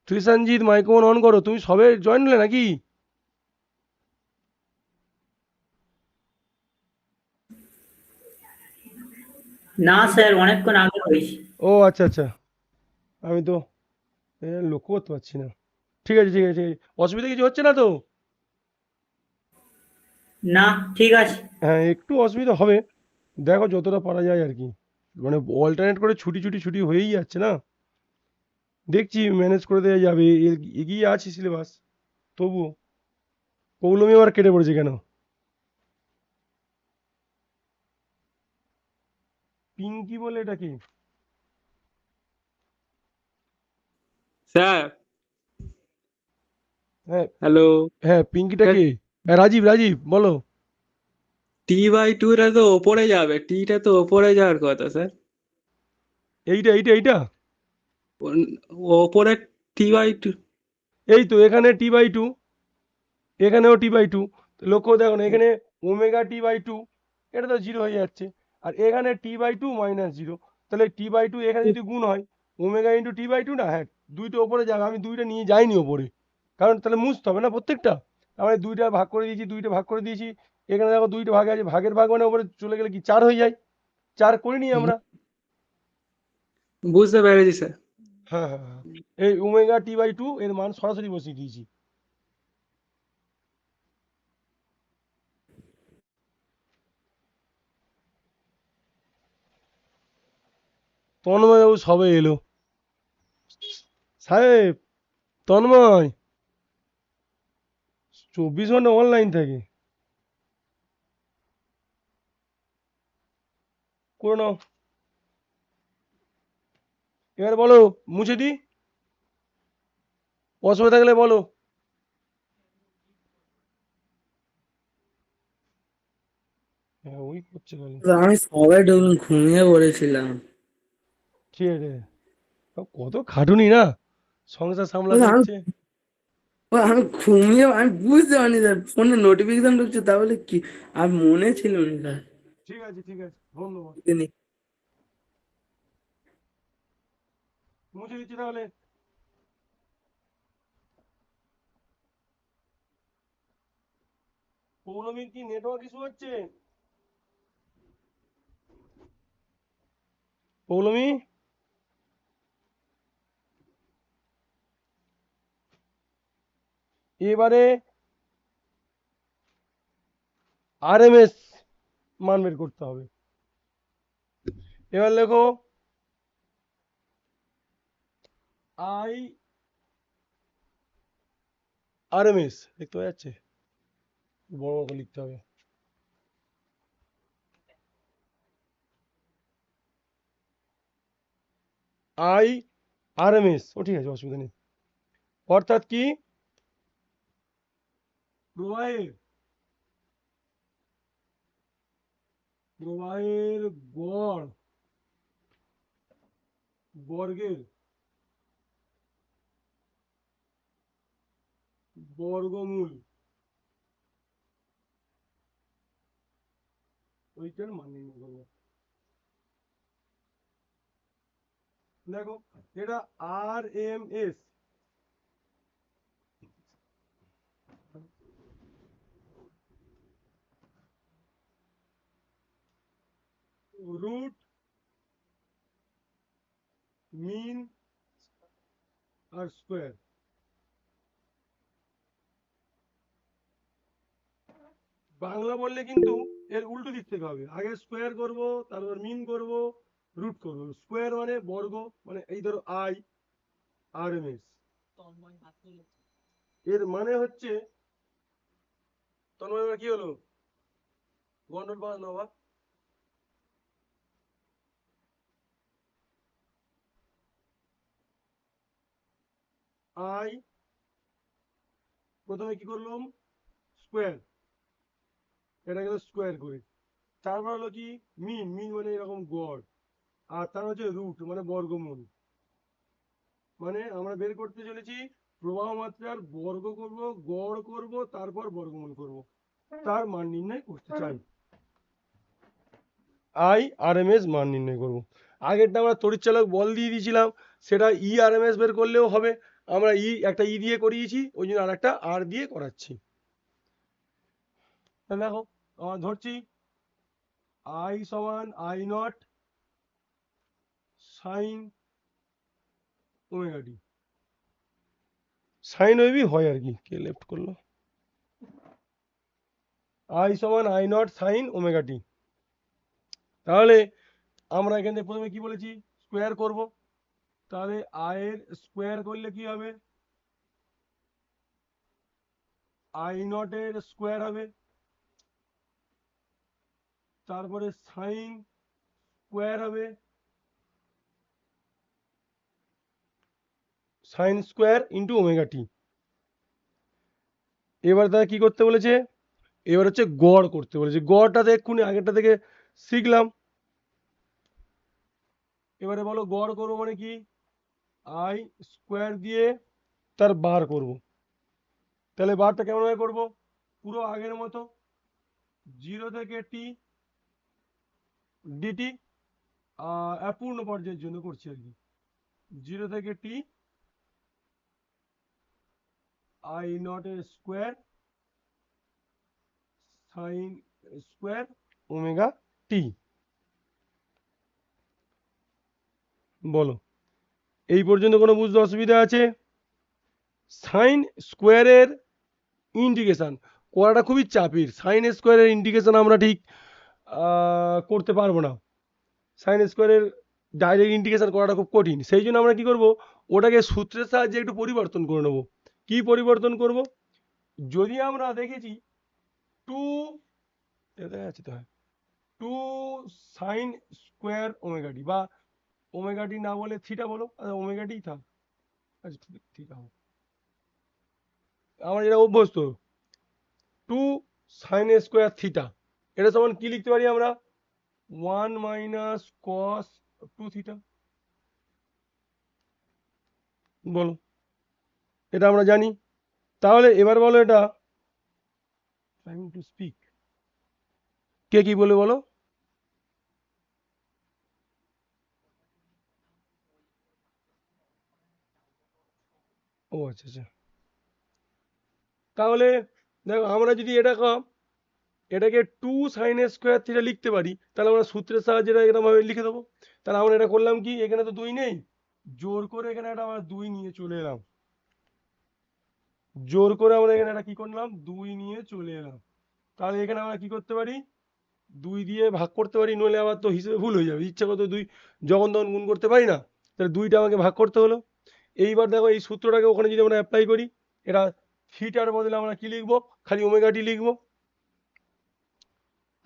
ত্রিশানজিৎ মাইক্রোফোন অন করো, তুমি সবে জয়েন হলে নাকি? না স্যার, অনেকক্ষণ আগে হয়েছে। ও আচ্ছা আচ্ছা, আমি তো লক্ষ্য করতে পারছি না। ঠিক আছে ঠিক আছে ঠিক আছে, অসুবিধা কিছু হচ্ছে না তো? না, ঠিক আছে। হ্যাঁ একটু অসুবিধা হবে, দেখো যতটা পারা যায় আর কি, মানে অল্টারনেট করে ছুটি ছুটি ছুটি হয়েই যাচ্ছে না, দেখছি ম্যানেজ করে দেওয়া যাবে, এগিয়ে আছে সিলেবাস তবুও। পৌলমী আবার কেটে পড়েছে কেন? পিঙ্কি বলে এটা কি? স্যার, হ্যাঁ হ্যালো। হ্যাঁ, পিঙ্কিটা স্যার, কে? হ্যাঁ, রাজীব রাজীব বলো। T/2 টা তো ওপরে যাবে, টিটা তো ওপরে যাওয়ার কথা স্যার। এইটা এইটা এইটা, ওপরে T/2। এই তো এখানে T/2, এখানেও T/2, লক্ষ্য দেখো না এখানে ওমেগা T/2, এটা তো জিরো হয়ে যাচ্ছে, আর এখানে T/2 মাইনাস জিরো, তাহলে T/2 এখানে যদি গুণ হয় ওমেগা ইন্টু T/2 না, হ্যাঁ দুইটা ওপরে যাবে, আমি দুইটা নিয়ে যাইনি ওপরে, কারণ তাহলে মুছতে হবে না প্রত্যেকটা, আমরা দুইটা ভাগ করে দিয়েছি, দুইটা ভাগ করে দিয়েছি, এখানে দেখো দুইটা ভাগে আছে, ভাগের ভাগ মানে ওপরে চলে গেলে কি চার হয়ে যায়, চার করিনি আমরা। বুঝতে পেরেছি স্যার। হ্যাঁ হ্যাঁ হ্যাঁ, এই ওমেগা T/2 এর মান সরাসরি বসিয়ে দিয়েছি। তন্ময় বাবু সবে এলো, সাহেব তন্ময় 24 ঘন্টা অনলাইন থাকে, করে নাও। এবার বলো, মুছে দি, অসুবিধা থাকলে বলো। হ্যাঁ ওই করছে বলো, আমি সবাই ঘুমিয়ে পড়েছিলাম। ঠিক আছে, কত খাটুনি না, সংসার সামলাতে বলে আমি হচ্ছে। আমি ঘুমিয়ে আমি বুঝতে পারিনি স্যার, ফোনে নোটিফিকেশন ঢুকছে তাহলে কি, আর মনে ছিল না স্যার। ঠিক আছে ঠিক আছে, ধন্যবাদ, তিনি মুছে দিচ্ছি তাহলে। পৌলমীর কি নেটওয়ার্ক ইস্যু হচ্ছে? পৌলমী, এবারে আরএমএস মান বের করতে হবে। এবার লেখো আই আরএমএস, দেখতে পাওয়া যাচ্ছে, বড় করে লিখতে হবে। আই আরএমএস, ও ঠিক আছে অসুবিধা নেই, অর্থাৎ কি প্রবাহের প্রবাহের গড় বর্গের বর্গমূল, ওইটার মান নির্ণয় করবো। দেখো এটা আরএমএস, রুট মিন আর স্কোয়ার, বাংলা বললে কিন্তু এর উল্টো দিক থেকে হবে, আগে স্কোয়ার করব, তারপর মিন করব, রুট করব। স্কোয়ার মানে বর্গ, মানে এই ধরো আই আরএমএস, এর মানে হচ্ছে, তন্ময় এবার কি হলো, গন্ডল পাস না বাবা, আই প্রথমে কি করলাম, স্কোয়ার, এটা গেল স্কোয়ার করে, তারপর হলো কি মিন, মিন মানে এরকম গড়, আর তার হচ্ছে রুট মানে বর্গমূল, মানে আমরা বের করতে চলেছি প্রবাহ মাত্রার বর্গ করব, গড় করব, তারপর বর্গমূল করব, তার মান নির্ণয় করতে চাই। IRMS মান নির্ণয় করব। আগেরটা আমরা তড়িৎচালক বল দিয়ে দিয়েছিলাম, সেটা ERMS বের করলেও হবে। আমরা একটা ই দিয়ে করিয়েছি, ওই জন্য আর একটা আর দিয়ে করাচ্ছি। দেখো আমরা ধরছি I সমান I0 সাইন ওমেগা টি। সাইন ওয়েভই হয় আর কি, কে লেফট করলো। I সমান I0 সাইন ওমেগা টি। তাহলে আমরা এখানে প্রথমে কি বলেছি, স্কোয়ার করব। তাহলে I এর স্কোয়ার করলে কি হবে, I0 এর স্কোয়ার হবে, তারপরে সাইন স্কোয়ার হবে, sine square into omega T. এবার তারা কি করতে বলেছে, এবার হচ্ছে গড় করতে বলেছে। গড়টাতে এক্ষুনি আগেরটা থেকে শিখলাম। এবারে বলো গড় করবো মানে কি, I স্কোয়ার দিয়ে তার বার করব। তাহলে বারটা কেমন ভাবে করবো, পুরো আগের মতো 0 থেকে t ডিটি, অপূর্ণ পর্যায়ের জন্য করছি আর কি। 0 থেকে t I0 এর square sine square omega t. বলো এই পর্যন্ত কোনো বুঝতে অসুবিধা আছে? সাইন স্কোয়ারের ইন্টিগ্রেশন করাটা খুবই চাপের। সাইন স্কোয়ারের ইন্টিগ্রেশন আমরা ঠিক করতে পারবো না। সাইন স্কোয়ারের ডাইরেক্ট ইন্টিগ্রেশন করাটা খুব কঠিন। সেই জন্য আমরা কি করব, ওটাকে সূত্রের সাহায্যে একটু পরিবর্তন করে নেব। কি পরিবর্তন করব, যদি আমরা দেখেছি 2 দেখা যাচ্ছে তো, হ্যাঁ 2 সাইন স্কোয়ার ওমেগা টি, বা ওমেগা টি না বলে থিটা বলো, ওমেগা টি থাক, আচ্ছা থিটা হোক, আমার যেটা অভ্যস্ত 2 সাইন স্কোয়ার থিটা, এটা সমান কি লিখতে পারি আমরা, 1 মাইনাস কস 2 থিটা। বলো এটা আমরা জানি। তাহলে এবার বলো এটা ট্রাইং টু স্পিক, কে কি বলে বলো। ও আচ্ছা আচ্ছা, তাহলে দেখো আমরা যদি এটাকে 2 সাইন স্কোয়ার থিটা লিখতে পারি, তাহলে আমরা সূত্রের সাহায্যে এটা এরকম ভাবে লিখে দেবো। তাহলে আমরা এটা করলাম কি, এখানে তো 2 নেই, জোর করে এখানে একটা আমরা 2 নিয়ে চলে এলাম। জোর করে আমরা এখানে একটা কি করলাম, 2 নিয়ে চলে এলাম। তাহলে এখানে আমরা কি করতে পারি, 2 দিয়ে ভাগ করতে পারি, নইলে আবার তো হিসেবে ভুল হয়ে যাবে। ইচ্ছা কত 2 যখন তখন গুণ করতে পারি না, তাহলে 2টা আমাকে ভাগ করতে হলো। এইবার দেখো এই সূত্রটাকে ওখানে যদি আমরা অ্যাপ্লাই করি, এটা থিটার বদলে আমরা কি লিখবো, খালি ওমেগা টি লিখবো।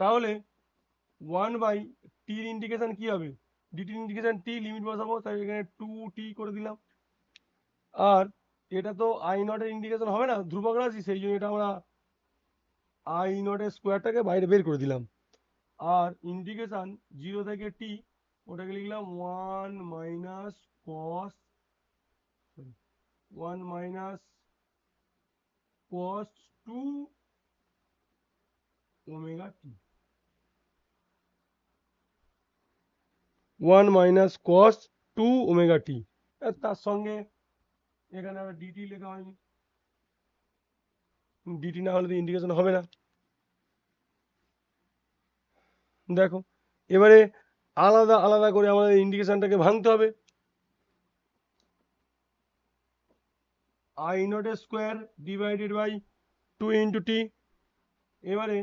তাহলে 1/t এর ইন্টিগ্রেশন কি হবে, ডিটি ইন্টিগ্রেশন t, লিমিট বসাবো, তাই এখানে 2t করে দিলাম। আর এটা তো I0 এর ইন্টিগ্রেশন হবে না, ধ্রুবক রাশি, সেই জন্য এটা আমরা I0 এর স্কোয়ারটাকে বাইরে বের করে দিলাম। আর ইন্টিগ্রেশন 0 থেকে t, ওটাকে লিখলাম 1 মাইনাস কস 2 ওমেগা টি, 1 মাইনাস কস 2 ওমেগা টি। তার সঙ্গে এখানে আবার ডিটি লেখা হয়নি, ডিটি না হলে তো ইন্টিগ্রেশন হবে না। দেখো এবারে আলাদা আলাদা করে আমাদের ইন্টিগ্রেশনটাকে ভাঙতে হবে। I0 square divided by 2 into T, এবারে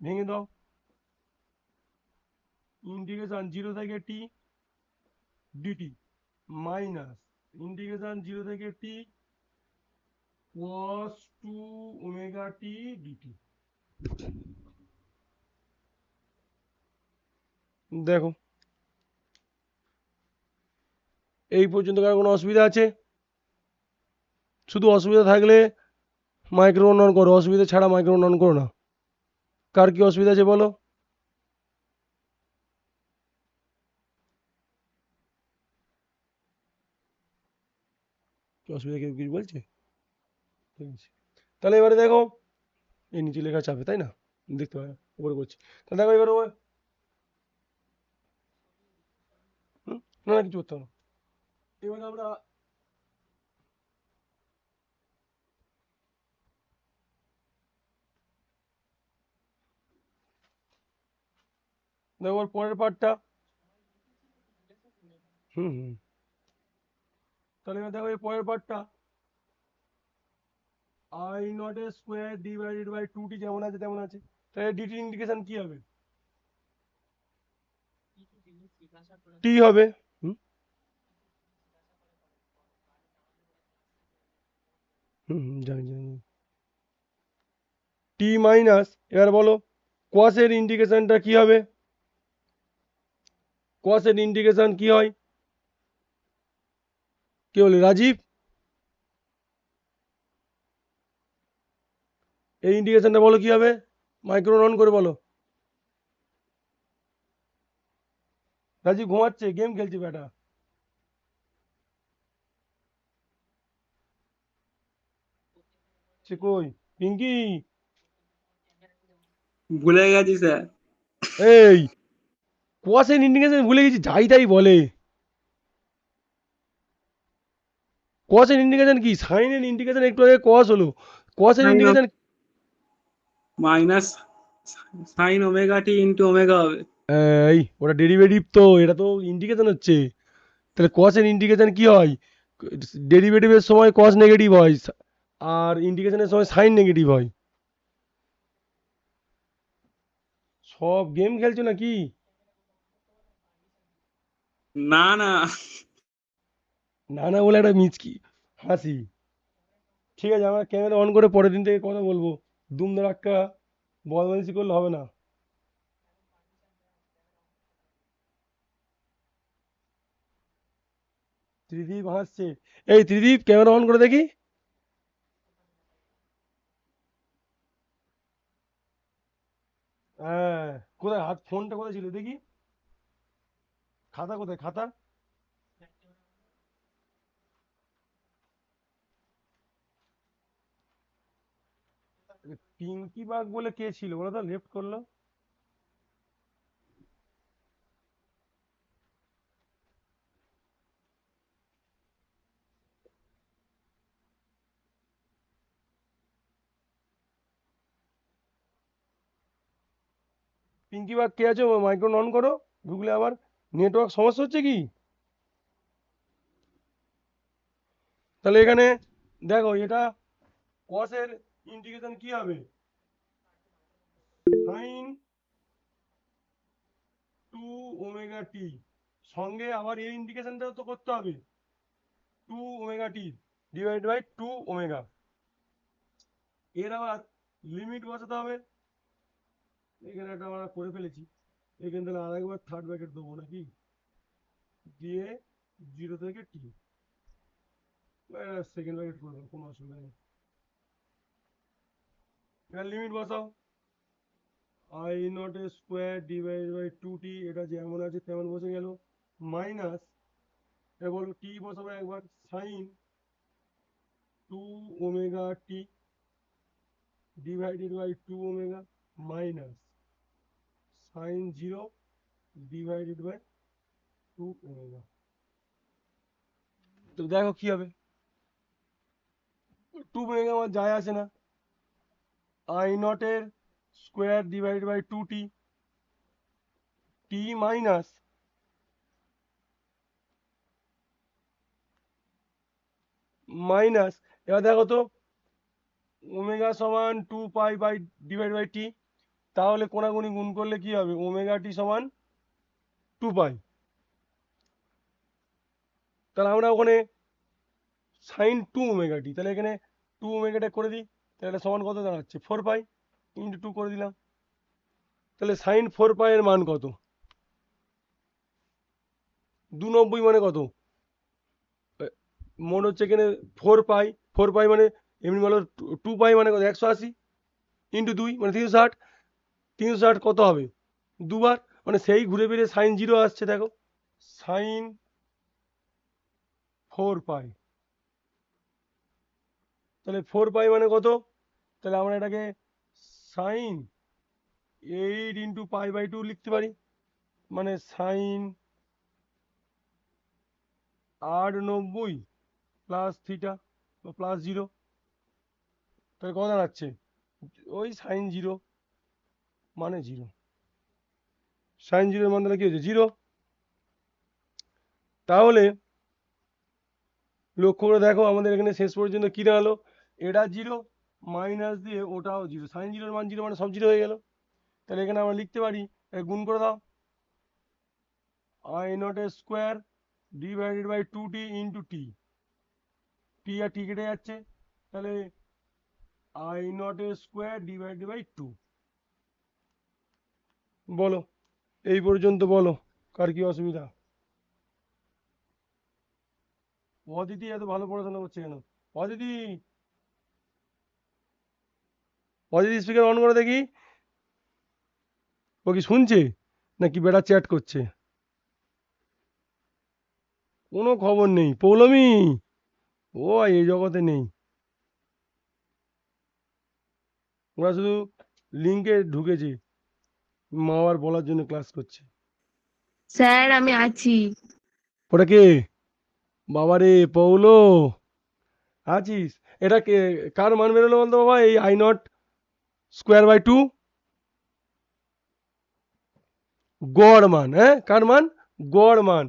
ভেঙে দাও, ইন্টিগ্রেশন 0 থেকে টি ডিটি মাইনাস ইন্টিগ্রেশন 0 থেকে টি cos 2 ওমেগা টি ডিটি। দেখো এই পর্যন্ত কার কোনো অসুবিধা আছে? শুধু অসুবিধা থাকলে মাইক্রো অন করো, অসুবিধা ছাড়া মাইক্রো অন করো না। কার কি অসুবিধা আছে বলো? কি অসুবিধা, কেউ কিছু বলছে? ঠিক আছে, তাহলে এবারে দেখো এই নিচে লেখা চাপে, তাই না, দেখতে পাই উপরে করছি। তাহলে দেখো এবার না না কিছু করতে হবে না। এবার আমরা দেখো এবার পরের পার্টটা। হুম। তাহলে এবার দেখো এই পরের পার্টটা, I naught A square divided by 2t যেমন আছে তেমন আছে। তাহলে ডিটি ইন্ডিকেশন কি হবে? টি হবে। হুম জানি। টি মাইনাস, এবার বলো কসের ইন্ডিকেশনটা কি হবে? কসের ইন্ডিকেশন কি হয়? কে বলে? রাজীব, এই ইন্ডিকেশনটা বলো কি হবে? মাইক্রোফোন অন করে বলো। রাজীব ঘুমাচ্ছে, গেম খেলছে বেটা। সে কই? পিঙ্কি, ভুলে গেছি স্যার। এই কসের ইন্ডিকেশন ভুলে গেছি, যাই তাই বলে। কসের ইন্ডিকেশন কি? সাইনের ইন্ডিকেশন একটু আগে কস হলো, কসের sign indication minus sine omega T into omega হবে। এই ওটা ডেরিভেটিভ, তো এটা তো ইন্ডিকেশন হচ্ছে। তাহলে কসের ইন্ডিকেশন কি হয়? ডেরিভেটিভের সময় কস নেগেটিভ হয়, আর ইন্ডিকেশনের সময় সাইন নেগেটিভ হয়। সব গেম খেলছো নাকি? না না, না না বলে একটা মিচকি হাসি। ঠিক আছে, আমরা ক্যামেরা অন করে পরের দিন থেকে কথা বলবো। দুম দাঁড়াক্কা বদমাইশি করলে হবে না। ত্রিদীপ হাসছে। এই ত্রিদীপ, ক্যামেরা অন করে দেখি। হ্যাঁ, কোথায় হাত, ফোনটা কোথায় ছিল দেখি? খাতা কোথায়, খাতা? পিঙ্কি বাগ বলে কে ছিল বলো তো, লেফট করলো? পিঙ্কি বাগ কে আছে? মাইক্রোফোন অন করো। ঢুকলে আবার নেটওয়ার্ক সমস্যা হচ্ছে কি? তাহলে এখানে দেখো, এটা কসের ইন্টিগ্রেশন কি হবে? সাইন 2 ওমেগা টি, সঙ্গে আবার এই ইন্ডিকেশনটাও তো করতে হবে, 2 omega T divide by 2 omega. এর আবার লিমিট বসাতে হবে। এখানে একটা আমরা করে ফেলেছি, এখানে তাহলে আরেকবার থার্ড ব্র্যাকেট দেবো নাকি, দিয়ে 0 থেকে টি, সেকেন্ড ব্র্যাকেট করে দেবো, কোনো অসুবিধা নেই। এবার লিমিট বসাও, I naught A square divide by 2t, এটা যেমন আছে তেমন বসে গেল, মাইনাস, এবার টি বসাবো একবার, sine 2 omega T divided by 2 omega, minus sine 0 divided by 2 omega. তো দেখো কি হবে, 2 ওমেগা আমার যায় আসে না। আই নট এর square divided by 2t, T minus minus, এবার দেখো তো, ওমেগা সমান 2 pi by divide by T, তাহলে কোনাগুনি গুণ করলে কি হবে? ওমেগা টি সমান 2 পাই। তাহলে আমরা ওখানে সাইন 2 ওমেগা টি, তাহলে এখানে 2 ওমেগাটা করে দিই, তাহলে সমান কত দাঁড়াচ্ছে? 4 পাই ইন্টু 2 করে দিলাম। তাহলে সাইন 4 পাই এর মান কত? 290 মানে কত? মনে হচ্ছে এখানে 4 পাই, 4 পাই মানে এমনি বলো, 2 পাই মানে কত? 180 ইন্টু 2 মানে 360। 360 কত হবে? দুবার, মানে সেই ঘুরে ফিরে সাইন 0 আসছে। দেখো, সাইন 4 পাই, তাহলে 4 পাই মানে কত? তাহলে আমরা এটাকে সাইন 8 ইন্টু পাই বাই 2 লিখতে পারি, মানে সাইন 890 প্লাস থিটা বা প্লাস 0, তাহলে কত দাঁড়াচ্ছে? ওই সাইন 0 মানে 0, সাইন 0 এর মান তাহলে কি হচ্ছে 0। তাহলে লক্ষ্য করে দেখো আমাদের এখানে শেষ পর্যন্ত কি দাঁড়ালো, এটা 0 মাইনাস দিয়ে ওটাও 0, সাইন 0 এর মান 0 মানে সব 0 হয়ে গেল। তাহলে এখানে আমরা লিখতে পারি, গুণ করে দাও, I nought square divided by 2t into T, T আর টি কেটে যাচ্ছে, তাহলে I nought square divided by 2। বলো এই পর্যন্ত বলো কার কি অসুবিধা? অদিতি এত ভালো পড়াশোনা করছে কেন? অদিতি, অদিতি স্পিকার অন করে দেখি, ও কি শুনছে নাকি বেটা চ্যাট করছে? কোনো খবর নেই। পৌলমি, ও এই জগতে নেই, ওরা শুধু লিঙ্কে ঢুকেছে, মা আবার বলার জন্য ক্লাস করছে। স্যার আমি আছি। ওটা কে? বাবারে পৌলো, আছিস? এটা কে, কার মান বেরোলো বলতো বাবা? এই আই নট স্কোয়ার বাই 2 গড় মান, হ্যাঁ কার মান? গড় মান।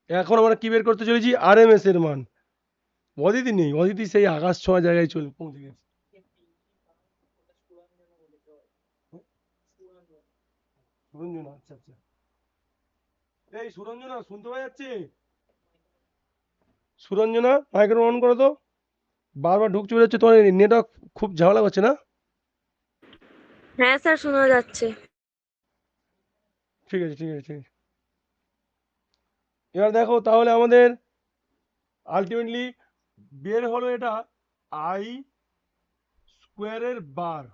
এখন আমরা কি বের করতে চলেছি? আরএমএস এর মান। অদিতি নেই, অদিতি সেই আকাশ ছোঁয়া জায়গায় চলে পৌঁছে গেছে। সুরঞ্জনা, আচ্ছা আচ্ছা। এই সুরঞ্জনা শুনতে পাওয়া যাচ্ছে? সুরঞ্জনা মাইক্রোফোন অন করো তো, বারবার ঢুকছে বেরোচ্ছে, তোমার নেটওয়ার্ক খুব ঝামেলা করছে না? হ্যাঁ স্যার শোনা যাচ্ছে। ঠিক আছে ঠিক আছে ঠিক আছে। এবার দেখো তাহলে আমাদের আলটিমেটলি বের হলো এটা আই স্কোয়ারের বার,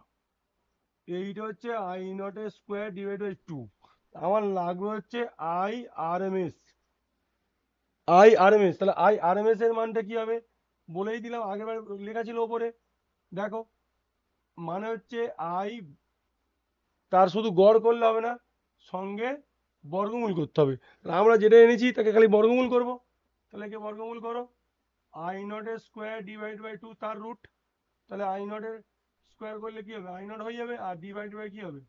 এইটা হচ্ছে আই নট এর স্কোয়ার ডিভাইড বাই 2। আমার লাগবে হচ্ছে আই আরএমএস, আই আরএমএস। তাহলে আই আরএমএস এর মানটা কি হবে বলেই দিলাম, আগেরবার লেখা ছিল ওপরে, দেখো মানে হচ্ছে আই, তার শুধু গড় করলে হবে না, সঙ্গে বর্গমূল করতে হবে। তাহলে আমরা যেটা এনেছি তাকে খালি বর্গমূল করব, তাহলে একে বর্গমূল করো, আই নট এর স্কোয়ার ডিভাইড বাই 2 তার রুট, তাহলে আই নট এর স্কোয়ার করলে কি হবে? আই নট হয়ে যাবে, আর ডিভাইড বাই কি হবে?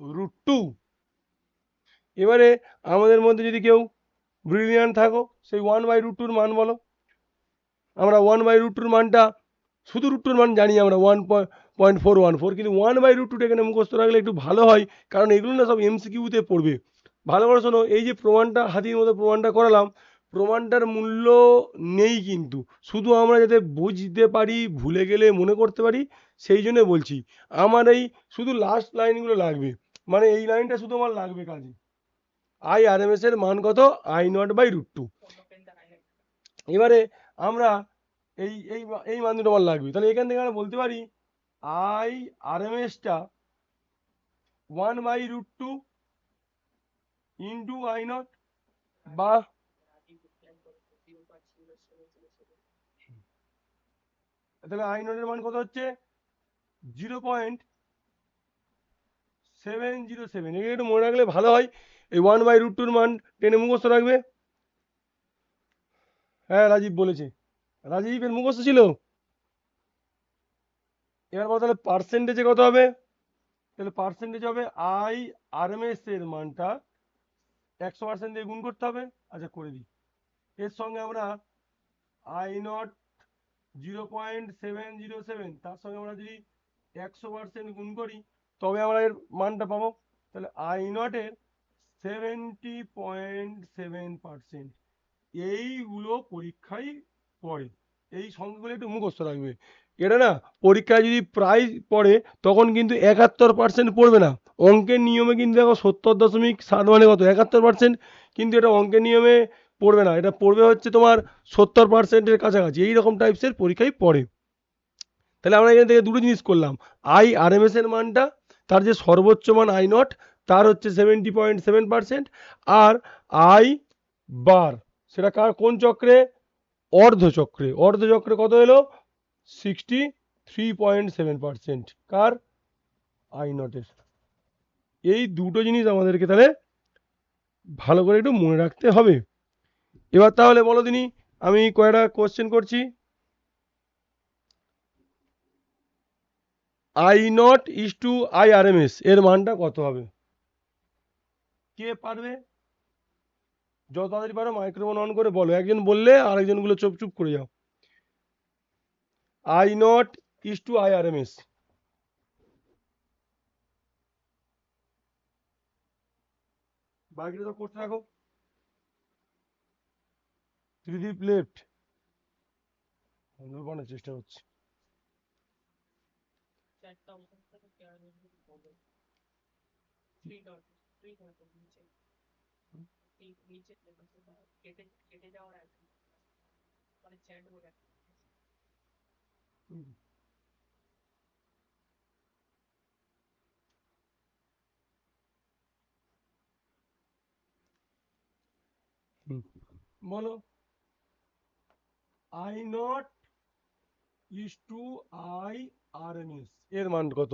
√2। এবারে আমাদের মধ্যে যদি কেউ ব্রিলিয়ান্ট থাকো, সেই 1/√2 মান বলো। আমরা 1/√2 মানটা, শুধু √2 মান জানি আমরা 1.414, কিন্তু 1/√2 এখানে মুখস্থ রাখলে একটু ভালো হয়, কারণ এগুলো না সব এমসিকিউতে পড়বে। ভালো করে শোনো, এই যে প্রমাণটা হাতির মতো প্রমাণটা করালাম, প্রমাণটার মূল্য নেই, কিন্তু শুধু আমরা যাতে বুঝতে পারি, ভুলে গেলে মনে করতে পারি, সেই জন্য বলছি। আমার এই শুধু লাস্ট লাইনগুলো লাগবে, মানে এই লাইনটা শুধু আমার লাগবে কাজে, আই আরএমএস এর মান কত? I not by √2। এবারে আমরা এই এই এই মান দুটো আমার লাগবে, তাহলে এখান থেকে আমরা বলতে পারি আই আরএমএসটা 1/√2 ইন্টু আই নট, বা তাহলে আই নটের মান কত হচ্ছে? 0.707। এখানে একটু মনে রাখলে ভালো হয়, এই 1/√2 মান টেনে মুখস্থ রাখবে। হ্যাঁ রাজীব বলেছে, রাজীবের মুখস্থ ছিল। এবার বলো তাহলে পার্সেন্টেজে কত হবে? তাহলে পার্সেন্টেজ হবে আই আরএমএস এর মানটা 100% দিয়ে গুণ করতে হবে। আচ্ছা করে দিই, এর সঙ্গে আমরা আই নট 0.707, তার সঙ্গে আমরা যদি 100% গুণ করি তবে আমরা এর মানটা পাবো। তাহলে আই নটের 70.7%। এইগুলো পরীক্ষায় পড়ে, এই সংখ্যাগুলো একটু মুখস্থ রাখবে। এটা না পরীক্ষায় যদি প্রায় পড়ে তখন কিন্তু 71% পড়বে না। অঙ্কের নিয়মে কিন্তু দেখো 70.7 মানে কত? 71%। কিন্তু এটা অঙ্কের নিয়মে পড়বে না, এটা পড়বে হচ্ছে তোমার 70%-এর কাছাকাছি, এইরকম টাইপসের পরীক্ষায় পড়ে। তাহলে আমরা এখান থেকে দুটো জিনিস করলাম, আই আরএমএস এর মানটা, তার যে সর্বোচ্চ মান আই নট তার হচ্ছে 70.7%, আর আই বার সেটা কার কোন চক্রে? অর্ধচক্রে। অর্ধচক্রে কত এলো? 63.7%। কার? আই নটের। এই দুটো জিনিস আমাদেরকে তাহলে ভালো করে একটু মনে রাখতে হবে। এবার তাহলে বলো দিনি, আমি কয়টা কোশ্চেন করছি। I0 is to IRMS এর মানটা কত হবে? কে পারবে? যত তাড়াতাড়ি পারো মাইক্রোফোন অন করে বলো, একজন বললে আরেকজনগুলো চুপ চুপ করে যাও। I0 is to IRMS। বাকিটা তো করতে থাকো। ত্রিদীপ লেফট, বানানোর চেষ্টা করছি। বলো I0 is to IRMS এর মান কত?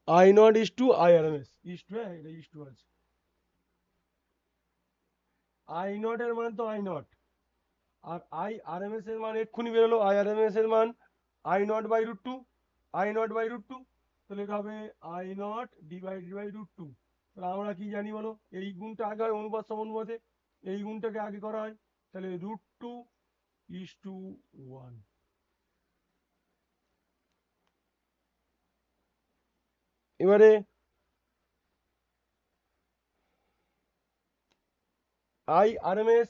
I0 is to IRMS, is to, হ্যাঁ এটা is to আছে। I0 এর মান তো I0, আর IRMS এর মান এক্ষুনি বেরোলো, IRMS এর মান I0/√2, I0/√2, তাহলে এটা হবে I0 /√2। তাহলে আমরা কি জানি বলো, এই গুণটা আগে হয় অনুপাত সমানুপাতে, এই গুণটাকে আগে করা হয়, তাহলে √2:1। এবারে IRMS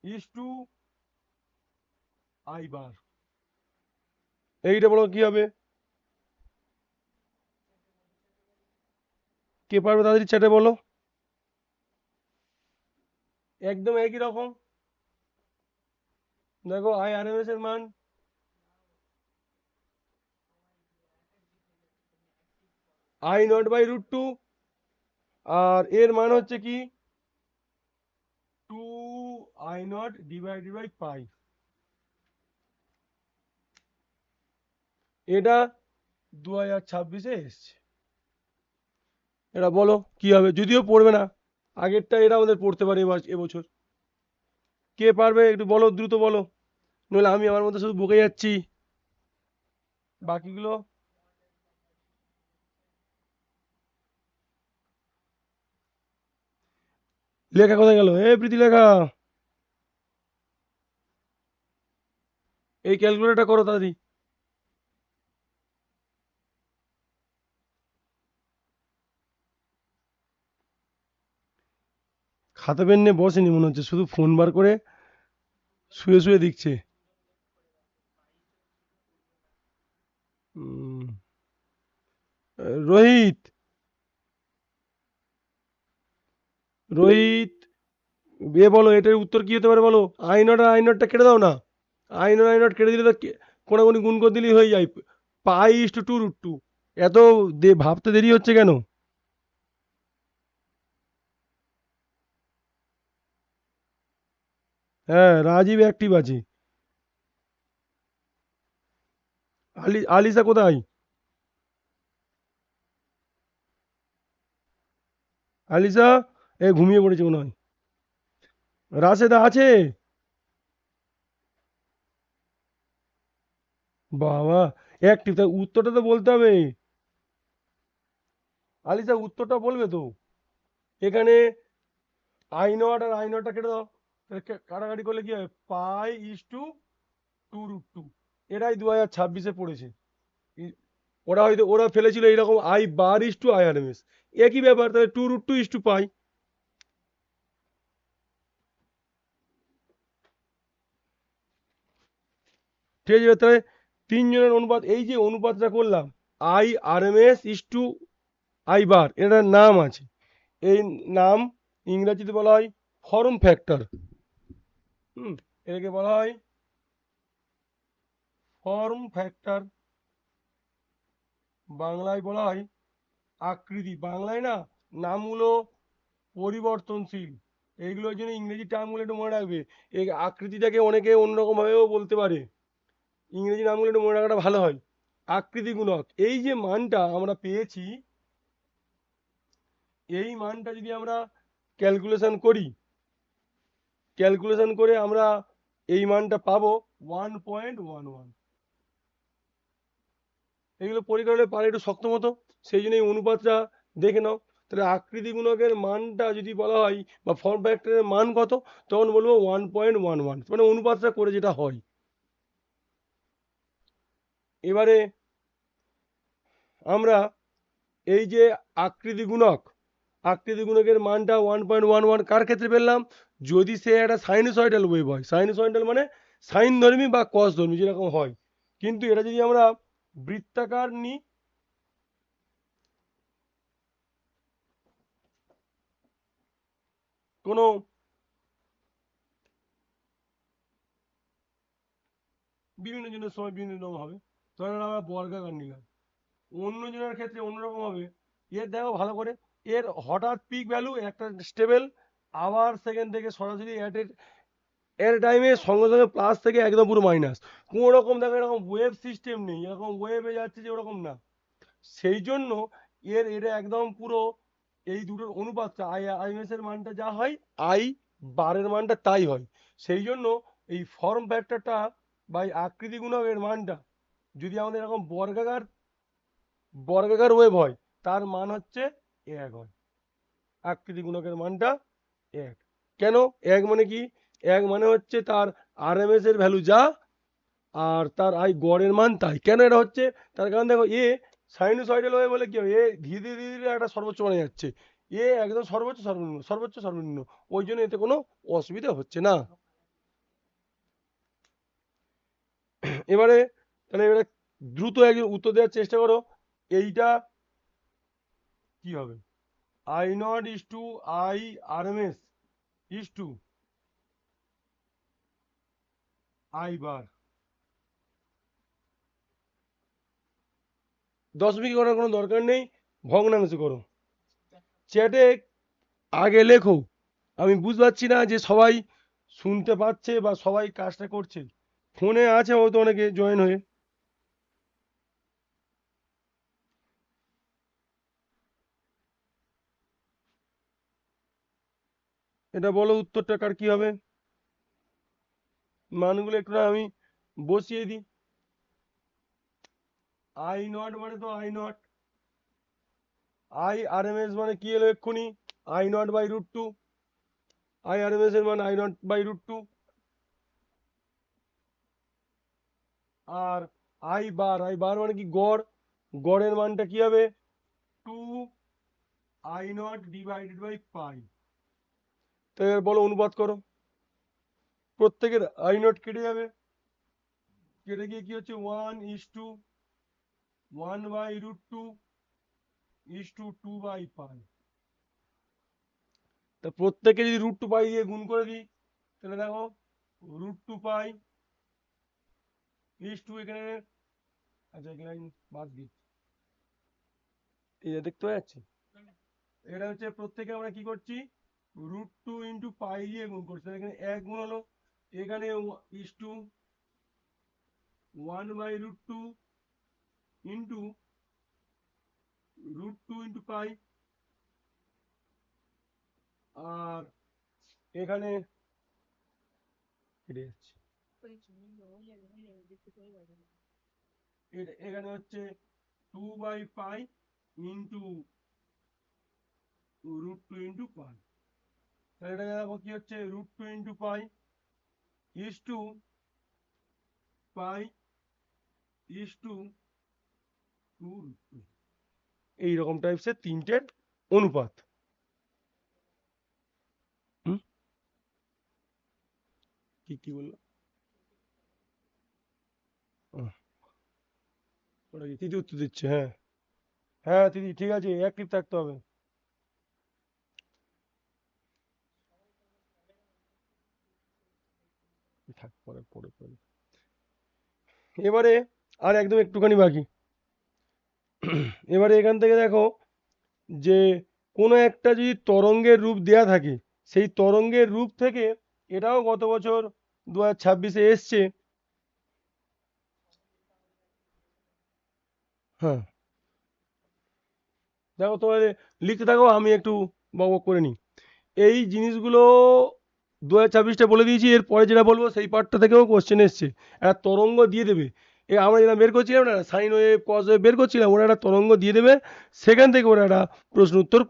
is to I bar, এইটা বলো কি হবে? কে পারবে তাড়াতাড়ি চ্যাটে বলো। একদম একই রকম, দেখো IRMS এর মান I0/√2, আর এর মান হচ্ছে কি 2I0/π। এটা 2026-এ এসছে। এটা বলো কি হবে, যদিও পড়বে না, আগেরটা এটা আমাদের পড়তে পারে এবছর। কে পারবে একটু বলো, দ্রুত বলো, নইলে আমি আমার মধ্যে শুধু বকে যাচ্ছি, বাকিগুলো লেখা কোথায় গেল? প্রীতি লেখা, এই ক্যালকুলেটরটা করো তাড়াতাড়ি। খাতা পেন নিয়ে বসেনি মনে হচ্ছে, শুধু ফোন বার করে শুয়ে শুয়ে দিচ্ছে। রোহিত, রোহিত বলো এটার উত্তর কি হতে পারে বলো। I0 কেটে দাও না, I0 কেটে দিলে তো কোনাগুনি গুণ করে দিলেই হয়ে যায়, π/2√2। এত ভাবতে দেরি হচ্ছে কেন? হ্যাঁ রাজীব অ্যাক্টিভ আছে। আলিসা কোথায়? আলিসা ঘুমিয়ে পড়েছে মনে হয়। রাশেদা আছে? বাবা অ্যাক্টিভ, তাই উত্তরটা তো বলতে হবে। আলিসা উত্তরটা বলবে তো। এখানে I0 আর I0 কেটে দাও, কাটাকাটি করলে কি হবে, π/2√2। এটাই 2026-এ পড়েছে। ওরা হয়তো ওরা ফেলেছিল এইরকম I bar/IRMS, একই ব্যাপার, তাহলে 2√2:π। ঠিক আছে, তাহলে তিনজনের অনুপাত, এই যে অনুপাতটা করলাম I/RMS/I bar, এটার নাম আছে, এই নাম ইংরেজিতে বলা হয় ফর্ম ফ্যাক্টর। এটাকে বলা হয় ফর্ম ফ্যাক্টর, বাংলায় বলা হয় আকৃতি। বাংলায় না নামগুলো পরিবর্তনশীল, এইগুলোর জন্য ইংরেজি টার্মগুলো একটু মনে রাখবে। এই আকৃতিটাকে অনেকে অন্যরকম ভাবেও বলতে পারে, ইংরেজি নামগুলো একটু মনে রাখাটা ভালো হয়। আকৃতি গুণক, এই যে মানটা আমরা পেয়েছি, এই মানটা যদি আমরা ক্যালকুলেশন করে আমরা এই মানটা পাবো 1.11। এগুলো পরিকরণে পারে একটু শক্ত মতো, সেই জন্য এই অনুপাতটা দেখে নাও। তাহলে আকৃতি গুণকের মানটা যদি বলা হয় বা ফর্ম ফ্যাক্টরের মান কত, তখন বলবো 1.11, মানে অনুপাতটা করে যেটা হয়। এবারে আমরা এই যে আকৃতি গুণকের মানটা 1.11 কার ক্ষেত্রে পেলাম? যদি সে একটা সাইনোসয়েডাল ওয়েভ হয়। সাইনোসয়েডাল মানে সাইন ধর্মী বা কস ধর্মী যেরকম হয়। কিন্তু এটা যদি আমরা বৃত্তাকার নিই, কোনো বিভিন্ন জনের সময় বিভিন্ন রকম হবে। ধরেন আমরা বর্গাকার নিলাম, অন্য জনের ক্ষেত্রে অন্যরকম হবে। এর দেখো ভালো করে, এর হঠাৎ পিক ভ্যালু একটা স্টেবল, আবার সেকেন্ড থেকে সরাসরি এর টাইমে সঙ্গে সঙ্গে প্লাস থেকে একদম পুরো মাইনাস। কোনো রকম দেখো এরকম ওয়েভ সিস্টেম নেই, এরকম ওয়েভে যাচ্ছে যে ওরকম না। সেই জন্য এটা একদম পুরো এই দুটোর অনুপাতটা আইএমএস এর মানটা যা হয়, আই বারের মানটা তাই হয়। সেই জন্য এই ফর্ম ফ্যাক্টরটা বা এই আকৃতি গুণকের মানটা যদি আমাদের এরকম বর্গাকার ওয়েভ হয়, তার মান হচ্ছে 1 হয়। আকৃতি গুণকের মানটা 1। কেন 1 মানে কি? 1 মানে হচ্ছে তার আরএমএস এর ভ্যালু যা, আর তার গড়ের মান তাই। কেন এটা হচ্ছে? তার কারণ দেখো সাইনোসয়েডাল ওয়েভ বলে কি হবে, ধীরে ধীরে ধীরে ধীরে একটা সর্বোচ্চ মানে যাচ্ছে, একদম সর্বোচ্চ সর্বনিম্ন সর্বোচ্চ সর্বনিম্ন, ওই জন্য এতে কোনো অসুবিধা হচ্ছে না। এবারে দ্রুত একজন উত্তর দেওয়ার চেষ্টা করো। এইটা কি হবে? I nought is to I RMS is to I bar. দশমিক করার কোনো দরকার নেই, ভগ্নাংশ করো। চ্যাটে আগে লেখো। আমি বুঝতে পারছি না যে সবাই শুনতে পাচ্ছে বা সবাই কাজটা করছে। ফোনে আছে হয়তো অনেকে জয়েন হয়ে। এটা বলো উত্তরটা কার কি হবে? মানগুলো একটু না আমি বসিয়ে দিই। আই নট মানে তো আই নট, আই আরএমএস মানে কি এলো এক্ষুনি? I not by √2। I RMS এর মান আই নট বাই √2। আর আই বার মানে কি? গড়। গড়ের মানটা কি হবে? 2 I nought divided by pi. তো এবার বলো অনুপাত করো। প্রত্যেকের আই নট কেটে যাবে, কেটে গিয়ে কি হচ্ছে? 1:1/√2 তা প্রত্যেকে যদি √2 পাই দিয়ে গুণ করে দিই, তাহলে দেখো √2 পাই এখানে, আচ্ছা এখানে বাদ দিই, এই দেখতে পাওয়া যাচ্ছে। এটা হচ্ছে প্রত্যেকে আমরা কি করছি? √2 পাই দিয়ে গুণ করছি। এখানে 1 গুণ হলো, এখানে 1/√2 √2 পাই, আর এখানে কেটে যাচ্ছে, এখানে হচ্ছে 2/পাই √2 পাই। তাহলে এটা দেখো কি হচ্ছে? √2 পাই পাই 2√2। এইরকম টাইপসের তিনটের অনুপাত। কি বললো? ওটা কি তিথি উত্তর দিচ্ছে? হ্যাঁ হ্যাঁ তিথি ঠিক আছে, অ্যাক্টিভ থাকতে হবে। থাক পরে পরে পরে। এবারে আর একদম একটুখানি বাকি। এবারে এখান থেকে দেখো যে কোনো একটা যদি তরঙ্গের রূপ দেয়া থাকে, সেই তরঙ্গের রূপ থেকে, এটাও গত বছর 2026-এ এসছে। হ্যাঁ দেখো তোমাদের লিখতে থাকো, আমি একটু বক বক করে নিই। এই জিনিসগুলো 2026টা বলে দিয়েছি, এরপরে যেটা বলবো সেই পার্টটা থেকেও কোশ্চেন এসছে। একটা তরঙ্গ দিয়ে দেবে, আমরা যেটা বের করছিলাম না সাইন ওয়েভ কজ ওয়েভ বের করছিলাম, ওরা একটা তরঙ্গ দিয়ে দেবে, সেখান থেকে ওরা একটা প্রশ্ন উত্তর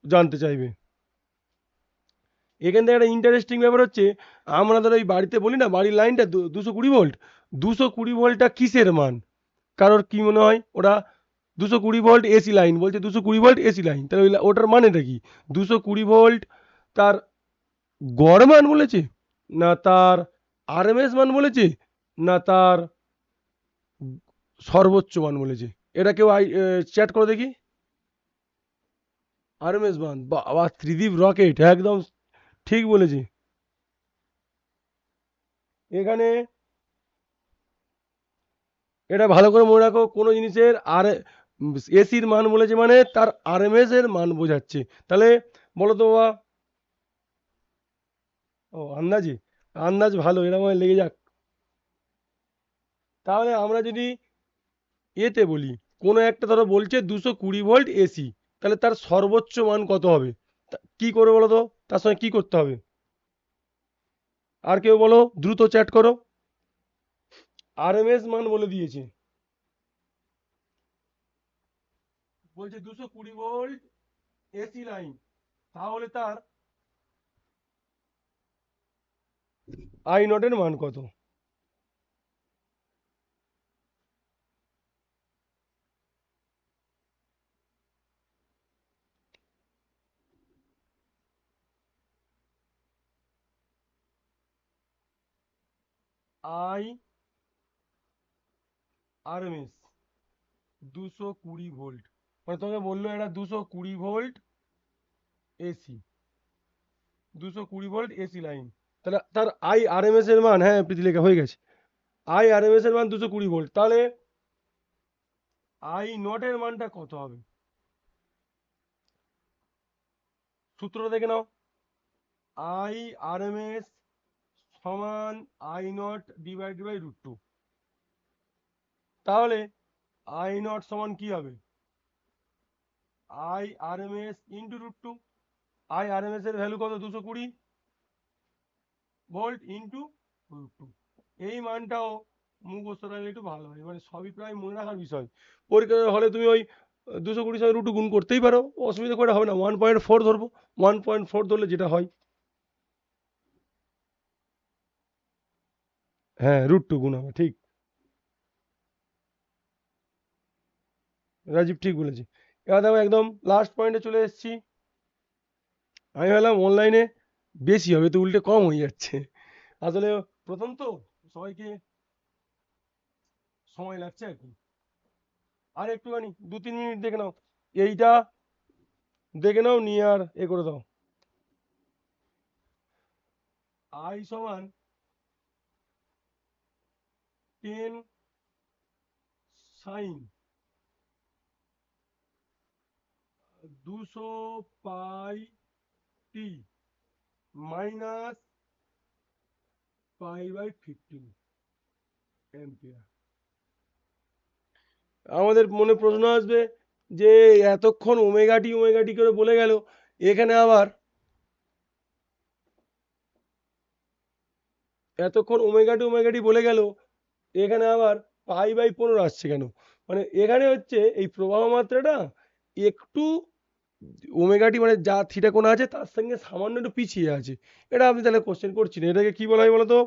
জানতে চাইবে। এখান থেকে একটা ইন্টারেস্টিং ব্যাপার হচ্ছে, আমরা ধরো এই বাড়িতে বলি না বাড়ির লাইনটা 220 ভোল্ট, 220 ভোল্টটা কিসের মান? কারোর কি মনে হয়? ওটা 220 ভোল্ট এসি লাইন বলছে, 220 ভোল্ট এসি লাইন, তাহলে ওটার মানেটা কি? 220 ভোল্ট তার গড় মান বলেছে, না তার আরএমএস মান বলেছে, না তার সর্বোচ্চ মান বলেছে? এটা কেউ চ্যাট করে দেখি। আরএমএস মান, বাবা ত্রিদীপ রকেট একদম ঠিক বলেছে। এখানে এটা ভালো করে মনে রাখো, কোনো জিনিসের আর এসির মান বলেছে মানে তার আরএমএস এর মান বোঝাচ্ছে। তাহলে বলো তো বাবা, ও আন্দাজে, আন্দাজ ভালো, এরকম লেগে যাক। তাহলে আমরা যদি এতে বলি, কোনো একটা ধরো বলছে 220 ভোল্ট এসি, তাহলে তার সর্বোচ্চ মান কত হবে? কি করবে বলো তো, তার সঙ্গে কি করতে হবে? আর কেউ বলো, দ্রুত চ্যাট করো। আরএমএস মান বলে দিয়েছে, বলছে 220 ভোল্ট এসি লাইন, তাহলে তার আই নটের মান কত? আই আরএমএস 220 ভোল্ট, মানে তোমাকে বললো এটা 220 volt AC, 220 volt AC line, তাহলে তার আই আরএমএস এর মান, হ্যাঁ প্রীতিলেখা হয়ে গেছে, আই আরএমএস এর মান 220 ভোল্ট, তাহলে আই নটের মানটা কত হবে? সূত্রটা দেখে নাও, আই আরএমএস সমান আই নট ডিভাইডেড বাই √2, তাহলে আই নট সমান কি হবে? I RMS into √2, I RMS এর ভ্যালু কত? 220 ভোল্ট ইন্টু √2। এই মানটাও মুখস্থ রাখলে একটু ভালো হয়, মানে সবই প্রায় মনে রাখার বিষয়। পরীক্ষার হলে তুমি ওই 220 সঙ্গে √2 গুণ করতেই পারো, অসুবিধা করে হবে না। 1.4 ধরবো, 1.4 ধরলে যেটা হয়, হ্যাঁ √2 গুণ হবে, ঠিক রাজীব ঠিক বলেছি। এবার দেখো একদম লাস্ট পয়েন্টে চলে এসেছি। আমি ভাবলাম অনলাইনে বেশি হবে, তো উল্টে কম হয়ে যাচ্ছে। আসলে প্রথম তো সবাইকে সময় লাগছে আর কি। আর একটুখানি 2-3 মিনিট দেখে নাও, এইটা দেখে নাও, নিয়ে আর এ করে দাও। আই সমান 10 সাইন 200 পাই টি মাইনাস π/15 অ্যাম্পিয়ার। আমাদের মনে প্রশ্ন আসবে যে এতক্ষণ ওমেগা টি করে বলে গেল, এখানে আবার এতক্ষণ ওমেগা টি বলে গেল, এখানে আবার π/15 আসছে কেন? মানে এখানে হচ্ছে এই প্রবাহ মাত্রাটা একটু ওমেগা টি মানে যা থিটা কোণ আছে তার সঙ্গে সামান্য একটু পিছিয়ে আছে। এটা আপনি তাহলে কোশ্চেন করছেন, এটাকে কি বলা হয় বলতো?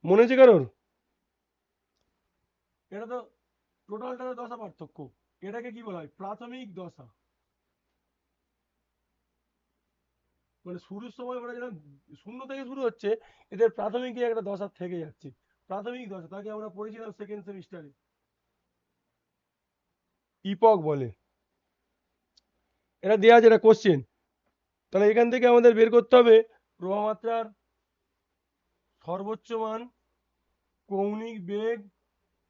মনে আছে কারোর? এটা তো টোটালটা দশা পার্থক্য, এটাকে কি বলা হয়? প্রাথমিক দশা। মানে শুরুর সময় ওরা যেটা শূন্য থেকে শুরু হচ্ছে, এদের প্রাথমিক একটা দশা থেকে যাচ্ছে, প্রাথমিক দশা, তাকে আমরা পড়েছিলাম সেকেন্ড সেমিস্টারে, ইপক বলে। এটা দেওয়া আছে, এটা কোশ্চেন। তাহলে এখান থেকে আমাদের বের করতে হবে প্রবাহ মাত্রার সর্বোচ্চ মান, কৌণিক বেগ,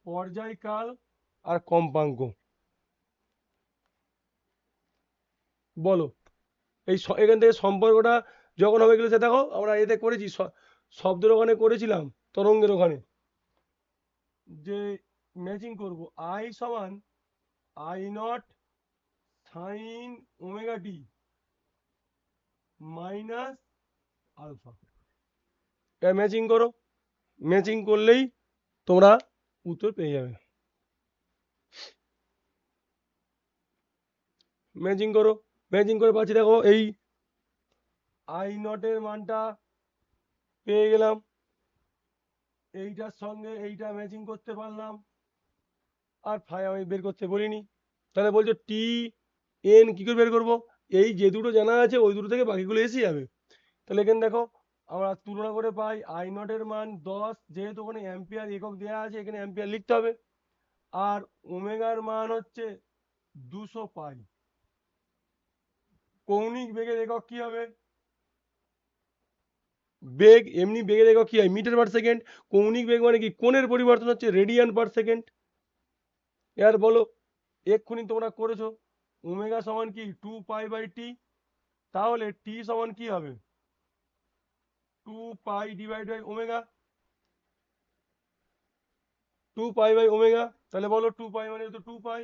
পর্যায়কাল আর কম্পাঙ্ক। বলো এই এখান থেকে সম্পর্কটা যখন হবে, এগুলো সে দেখো আমরা এতে করেছি, শব্দের ওখানে করেছিলাম, তরঙ্গের ওখানে যে ম্যাচিং করব, আই সমান I not sine omega T minus alpha. এটা ম্যাচিং করো, ম্যাচিং করলেই তোমরা উত্তর পেয়ে যাবে। ম্যাচিং করো, ম্যাচিং করে পাচ্ছি দেখো এই আই নটের মানটা পেয়ে গেলাম, এইটার সঙ্গে এইটা ম্যাচিং করতে পারলাম, আর ফাই আমি বের করতে বলিনি। তাহলে বলছো টি এন কি করে বের করবো? এই যে দুটো জানা আছে ওই দুটো থেকে বাকিগুলো এসে যাবে। তাহলে এখানে দেখো আমরা তুলনা করে পাই আই নটের মান 10, যেহেতু ওখানে অ্যাম্পিয়ার একক দেওয়া আছে এখানে অ্যাম্পিয়ার লিখতে হবে, আর ওমেগার মান হচ্ছে 200 পাই। কৌণিক বেগের একক কি হবে? বেগ এমনি বেগের একক কি হয়? Metre per second. কৌণিক বেগ মানে কি? কোণের পরিবর্তন হচ্ছে রেডিয়ান পার সেকেন্ড। এবার বলো, এক্ষুনি তোমরা করেছো ওমেগা সমান কি 2 পাই বাই টি, তাহলে টি সমান কি হবে? 2 pi divide by omega, 2 pi by omega. তাহলে বলো 2 পাই মানে তো 2 পাই,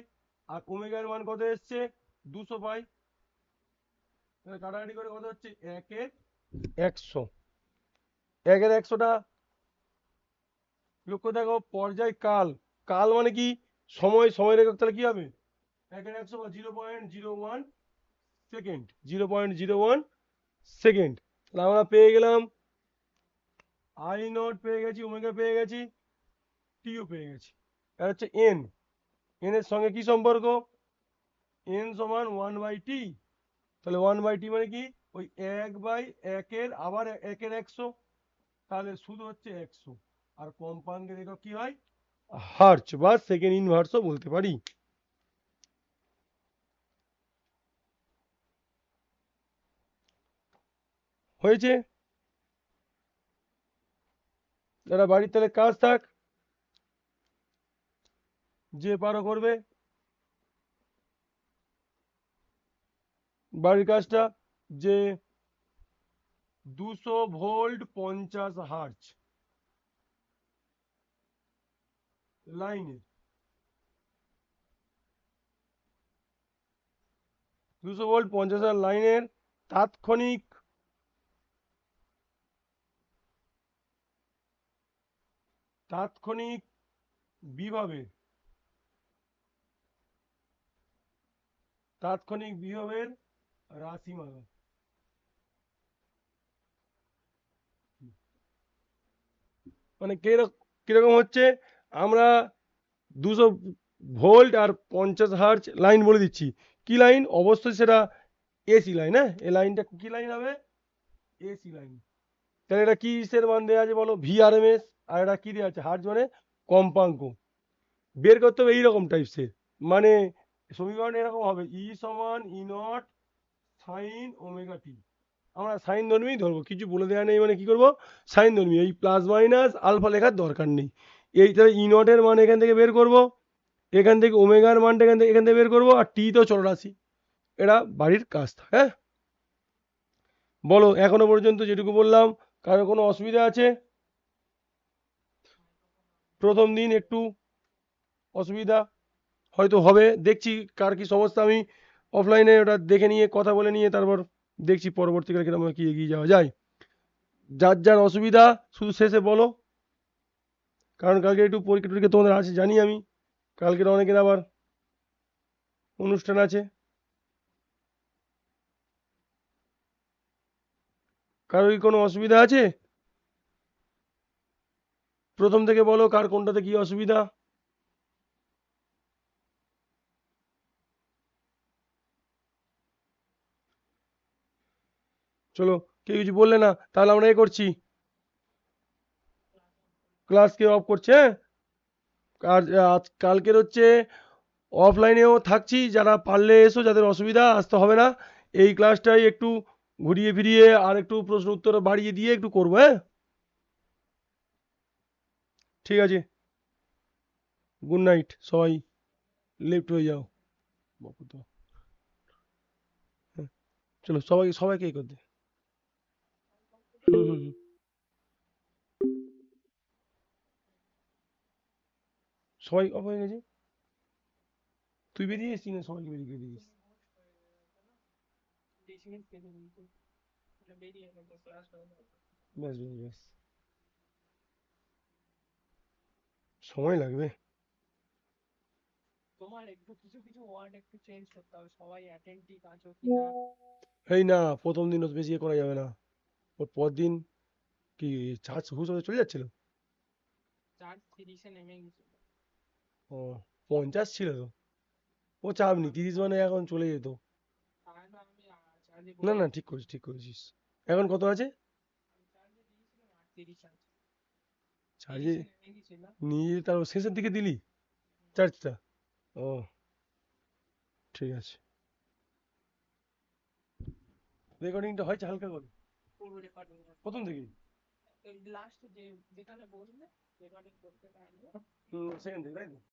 আর ওমেগার মান কত এসছে? 200 পাই। তাহলে কাটাকাটি করে কত হচ্ছে? 1 এর 100। 1 এর 100টা লক্ষ্য দেখো, পর্যায় কাল, কাল মানে কি? সময়, সময়ের একক। তাহলে কি হবে? 1 এর 100 বা 0.01 সেকেন্ড, 0.01 সেকেন্ড। তাহলে আমরা পেয়ে গেলাম আই নট পেয়ে গেছি, ওমেগা পেয়ে গেছি, টিও পেয়ে গেছি। আর হচ্ছে এন, এন এর সঙ্গে কি সম্পর্ক? এন সমান 1/t। তাহলে 1/t মানে কি? ওই 1/1 এর আবার 1 এর 100, তাহলে শুধু হচ্ছে 100। আর কম্পাঙ্কের একক কি হয়? হার্জ বা সেকেন্ড ইনভার্সও বলতে পারি। হয়েছে? যারা বাড়ির তাহলে কাজ থাক, যে পারো করবে বাড়ির কাজটা, যে 200 ভোল্ট 50 হার্জ লাইনে, 200 ভোল্ট 50 হার্জ লাইনের তাৎক্ষণিক তাৎক্ষণিক বিভবের, তাৎক্ষণিক বিভবের রাশিমালা। মানে কিরকম হচ্ছে? আমরা 200 ভোল্ট আর 50 হার্জ লাইন বলে দিচ্ছি। কি লাইন? অবশ্যই সেটা এসি লাইন। হ্যাঁ, এই লাইনটা কি লাইন হবে? AC line. তাহলে এটা কিসের মান দেওয়া আছে বলো? ভিআরএমএস। আর এটা কি দেওয়া আছে? হার্জ মানে কম্পাঙ্ক। বের করতে হবে এইরকম টাইপসের, মানে সমীকরণ এরকম হবে, ই সমান ই নট সাইন ওমেগা টি। আমরা সাইন ধর্মীই ধরবো, কিছু বলে দেওয়া নেই, মানে কি করবো? সাইন ধর্মী। এই প্লাস মাইনাস আলফা লেখার দরকার নেই। এই তাহলে ই নটের মান এখান থেকে বের করব, এখান থেকে ওমেগার মানটা এখান থেকে বের করবো, আর টি তো চলরাশি। এটা বাড়ির কাজ। হ্যাঁ, বলো এখনো পর্যন্ত যেটুকু বললাম কারো কোনো অসুবিধা আছে? প্রথম দিন একটু অসুবিধা হয়তো হবে, দেখছি কার কি সমস্যা। আমি অফলাইনে ওটা দেখে নিয়ে কথা বলে নিয়ে তারপর দেখছি পরবর্তীকালে কিরকম কি এগিয়ে যাওয়া যায়। যার যার অসুবিধা শুধু শেষে বলো, কারণ কালকে একটু পরীক্ষা টরীক্ষা তোমাদের আছে জানি আমি, কালকের অনেকের আবার অনুষ্ঠান আছে। কারোর কি কোনো অসুবিধা আছে? প্রথম থেকে বলো কার কোনটাতে কি অসুবিধা। চলো, কেউ কিছু বললে না, তাহলে আমরা করছি, ক্লাসকে অফ করছে। হ্যাঁ, আর কালকের হচ্ছে অফলাইনেও থাকছি, যারা পারলে এসো, যাদের অসুবিধা আসতে হবে না। এই ক্লাসটাই একটু ঘুরিয়ে ফিরিয়ে আর একটু প্রশ্ন উত্তর বাড়িয়ে দিয়ে একটু করবো। হ্যাঁ, ঠিক আছে, গুড নাইট, সবাই লেফট হয়ে যাও। হ্যাঁ, চলো সবাইকে এই করে দে। হুম হুম হুম। সবাই অফ হয়ে গেছে, তুই বেরিয়ে এসেছিস না? সবাইকে বেরিয়ে দিস। ব্যাস ব্যাস ব্যাস সময় লাগবে। এই না, প্রথম দিন ওর বেশি ইয়ে করা যাবে না। ওর পর দিন কি চার্জ হুস হয়ে চলে যাচ্ছিল? ও 50 ছিল তো, ও চাপ নি, 30 মানে এখন চলে যেত। না না, ঠিক করেছিস ঠিক করেছিস। এখন কত আছে চার্জে? নিয়ে তার শেষের দিকে দিলি চার্জটা? ও ঠিক আছে। রেকর্ডিংটা হয়েছে হালকা করে প্রথম থেকেই? সেকেন্ড থেকে তাই তো?